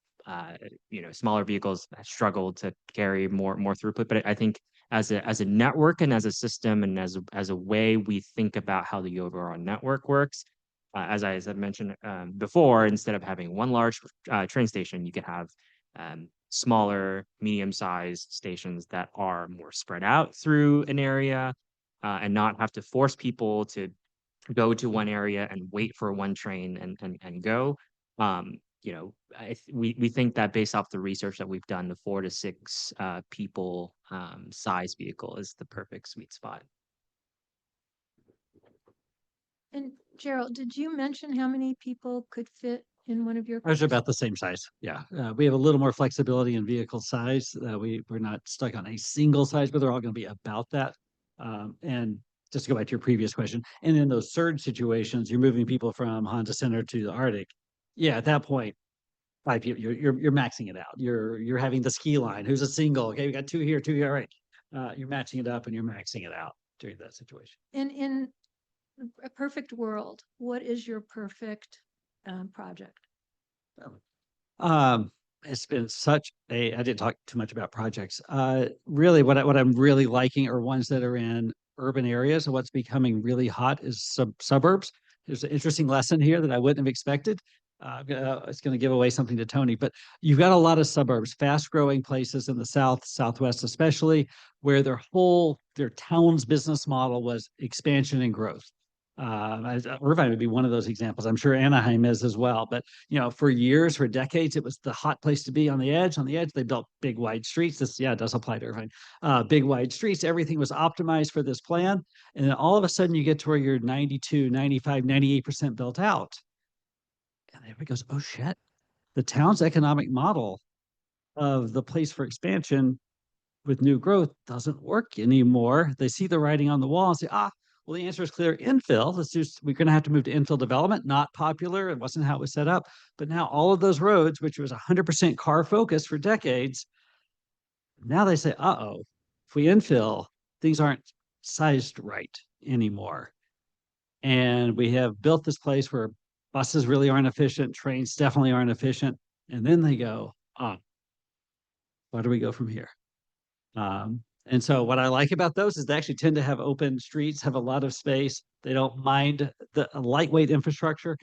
smaller vehicles struggle to carry more throughput. But I think as a network and as a system and as a way we think about how the overall network works, as I had mentioned before, instead of having one large train station, you could have smaller, medium-sized stations that are more spread out through an area, and not have to force people to go to one area and wait for one train and go. We think that, based off the research that we've done, the 4 to 6 people size vehicle is the perfect sweet spot. And Gerald, did you mention how many people could fit in one of your Ours cars? are about the same size. Yeah. We have a little more flexibility in vehicle size. We're not stuck on a single size, but they're all going to be about that. And just to go back to your previous question, and in those surge situations, you're moving people from Honda Center to the Arctic. Yeah, at that point, 5 people, you're maxing it out. You're having the ski line. Who's a single? Okay, we got 2 here, 2 here. All right. You're matching it up and you're maxing it out during that situation. In a perfect world, what is your perfect project? It's been such a, I didn't talk too much about projects. Really what I'm really liking are ones that are in urban areas. And what's becoming really hot is suburbs. There's an interesting lesson here that I wouldn't have expected. It's going to give away something to Tony, but you've got a lot of suburbs, fast growing places in the South, Southwest, especially, where their town's business model was expansion and growth. Irvine would be one of those examples. I'm sure Anaheim is as well. But for years, for decades, it was the hot place to be on the edge. On the edge, they built big wide streets. This, yeah, it does apply to Irvine. Big wide streets. Everything was optimized for this plan. And then all of a sudden, you get to where you're 92, 95, 98% built out. And everybody goes, "Oh shit!" The town's economic model of the place for expansion with new growth doesn't work anymore. They see the writing on the wall and say, well, the answer is clear: infill. We're going to have to move to infill development. Not popular. It wasn't how it was set up. But now all of those roads, which was 100% car focused for decades, now they say, if we infill, things aren't sized right anymore. And we have built this place where buses really aren't efficient, trains definitely aren't efficient. And then they go, where do we go from here? And so what I like about those is they actually tend to have open streets, have a lot of space. They don't mind the lightweight infrastructure.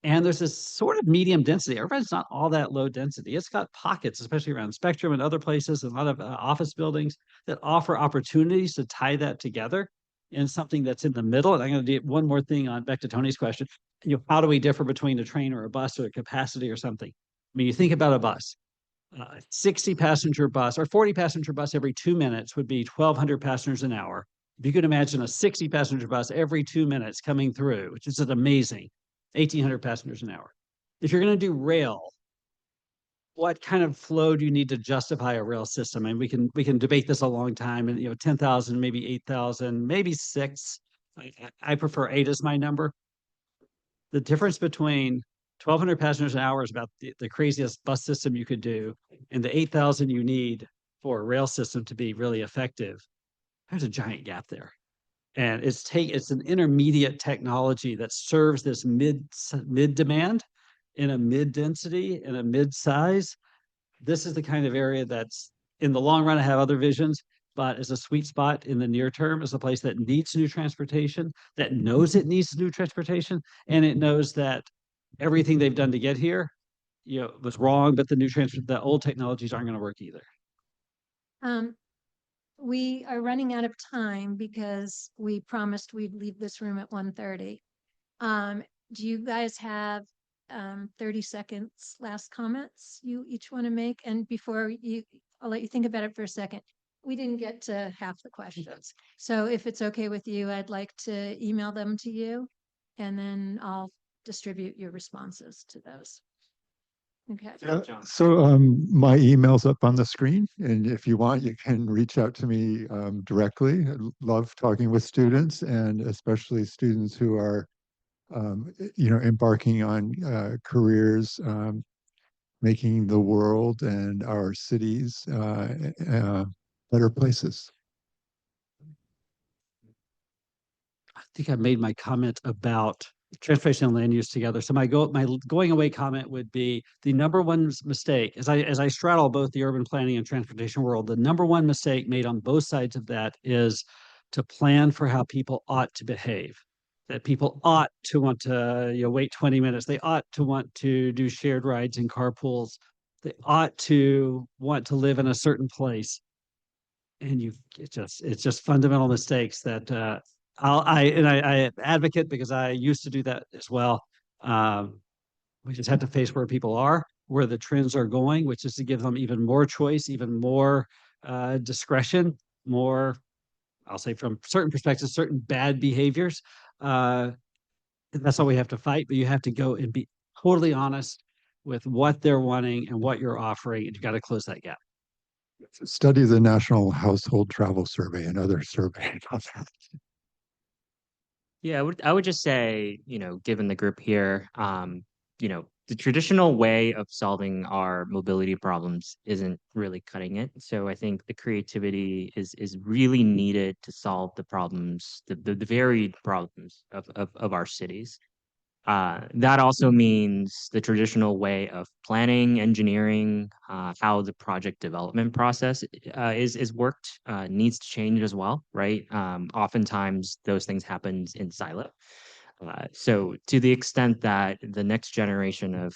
And there's this sort of medium density. Everybody's not all that low density. It's got pockets, especially around Spectrum and other places, and a lot of office buildings that offer opportunities to tie that together in something that's in the middle. And I'm going to do one more thing on back to Tony's question. How do we differ between a train or a bus or a capacity or something? I mean, you think about a bus. 60 passenger bus or 40 passenger bus every 2 minutes would be 1,200 passengers an hour. If you could imagine a 60 passenger bus every 2 minutes coming through, which is an amazing 1,800 passengers an hour. If you're going to do rail, what kind of flow do you need to justify a rail system? And we can debate this a long time. And 10,000, maybe 8,000, maybe 6. I prefer 8 as my number. The difference between 1,200 passengers an hour is about the craziest bus system you could do, and the 8,000 you need for a rail system to be really effective. There's a giant gap there. And it's an intermediate technology that serves this mid demand in a mid density in a mid size. This is the kind of area that's in the long run. I have other visions, but as a sweet spot in the near term, is a place that needs new transportation, that knows it needs new transportation, and it knows that everything they've done to get here, was wrong, but the old technologies aren't going to work either. We are running out of time because we promised we'd leave this room at 1:30. Do you guys have 30 seconds last comments you each want to make? And I'll let you think about it for a second. We didn't get to half the questions. So if it's okay with you, I'd like to email them to you, and then I'll distribute your responses to those. Okay. Yeah, so my email's up on the screen, and if you want, you can reach out to me directly. I love talking with students, and especially students who are, embarking on careers, making the world and our cities better places. I think I made my comment about transportation and land use together. So my going away comment would be the number one mistake as I straddle both the urban planning and transportation world. The number one mistake made on both sides of that is to plan for how people ought to behave. That people ought to want to wait 20 minutes. They ought to want to do shared rides in carpools. They ought to want to live in a certain place. And it's just fundamental mistakes that I advocate because I used to do that as well. We just have to face where people are, where the trends are going, which is to give them even more choice, even more discretion, more, I'll say from certain perspectives, certain bad behaviors. That's all we have to fight, but you have to go and be totally honest with what they're wanting and what you're offering, and you got to close that gap. Study the National Household Travel Survey and other surveys on that. Yeah, I would just say, given the group here, the traditional way of solving our mobility problems isn't really cutting it. So I think the creativity is really needed to solve the problems, the varied problems of our cities. That also means the traditional way of planning, engineering, how the project development process is worked needs to change as well, right? Oftentimes those things happen in silo. So to the extent that the next generation of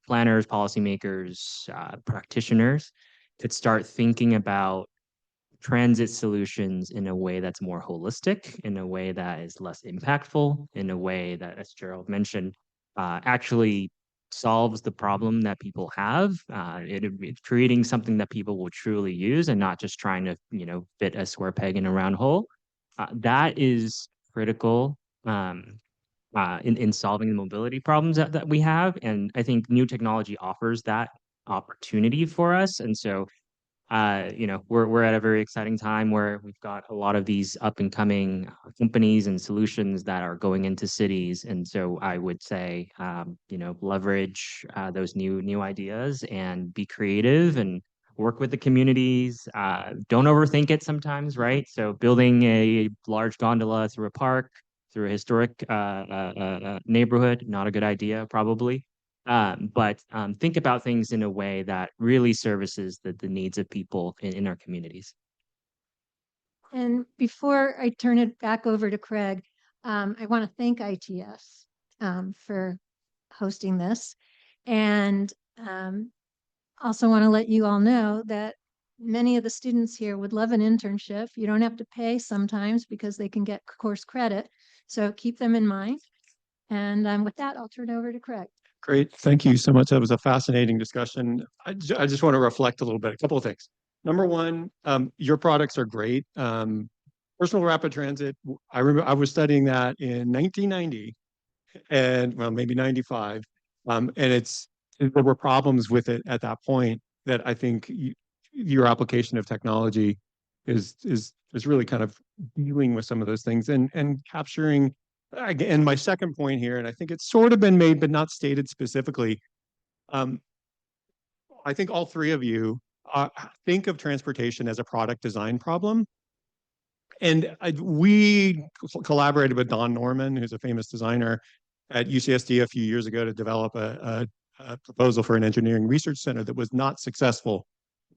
planners, policymakers, practitioners could start thinking about transit solutions in a way that's more holistic, in a way that is less impactful, in a way that, as Gerald mentioned, actually solves the problem that people have. It's creating something that people will truly use and not just trying to, fit a square peg in a round hole. That is critical in solving the mobility problems that we have. And I think new technology offers that opportunity for us. And so we're at a very exciting time where we've got a lot of these up and coming companies and solutions that are going into cities. And so I would say, leverage those new ideas and be creative and work with the communities. Don't overthink it sometimes, right? So building a large gondola through a park, through a historic neighborhood, not a good idea, probably. But think about things in a way that really services the needs of people in our communities. And before I turn it back over to Craig, I want to thank ITS for hosting this. And also want to let you all know that many of the students here would love an internship. You don't have to pay sometimes because they can get course credit. So keep them in mind. And with that, I'll turn it over to Craig. Great. Thank you so much. That was a fascinating discussion. I just want to reflect a little bit, a couple of things. Number one, your products are great. Personal rapid transit, I remember I was studying that in 1990 and well, maybe 95. And there were problems with it at that point that I think your application of technology is really kind of dealing with some of those things and capturing. Again, my second point here, and I think it's sort of been made but not stated specifically. I think all three of you think of transportation as a product design problem. And we collaborated with Don Norman, who's a famous designer at UCSD a few years ago to develop a proposal for an engineering research center that was not successful.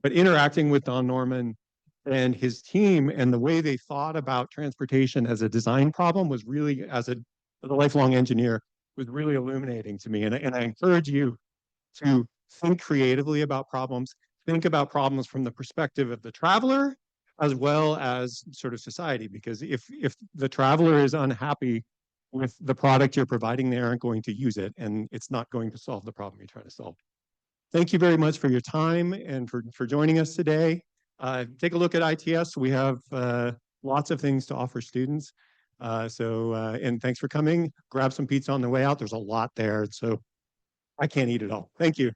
But interacting with Don Norman and his team and the way they thought about transportation as a design problem was really, as a lifelong engineer, was really illuminating to me. And I encourage you to think creatively about problems, think about problems from the perspective of the traveler as well as sort of society, because if the traveler is unhappy with the product you're providing, they aren't going to use it, and it's not going to solve the problem you're trying to solve. Thank you very much for your time and for joining us today. Take a look at ITS. We have lots of things to offer students. And thanks for coming. Grab some pizza on the way out. There's a lot there, so I can't eat it all. Thank you.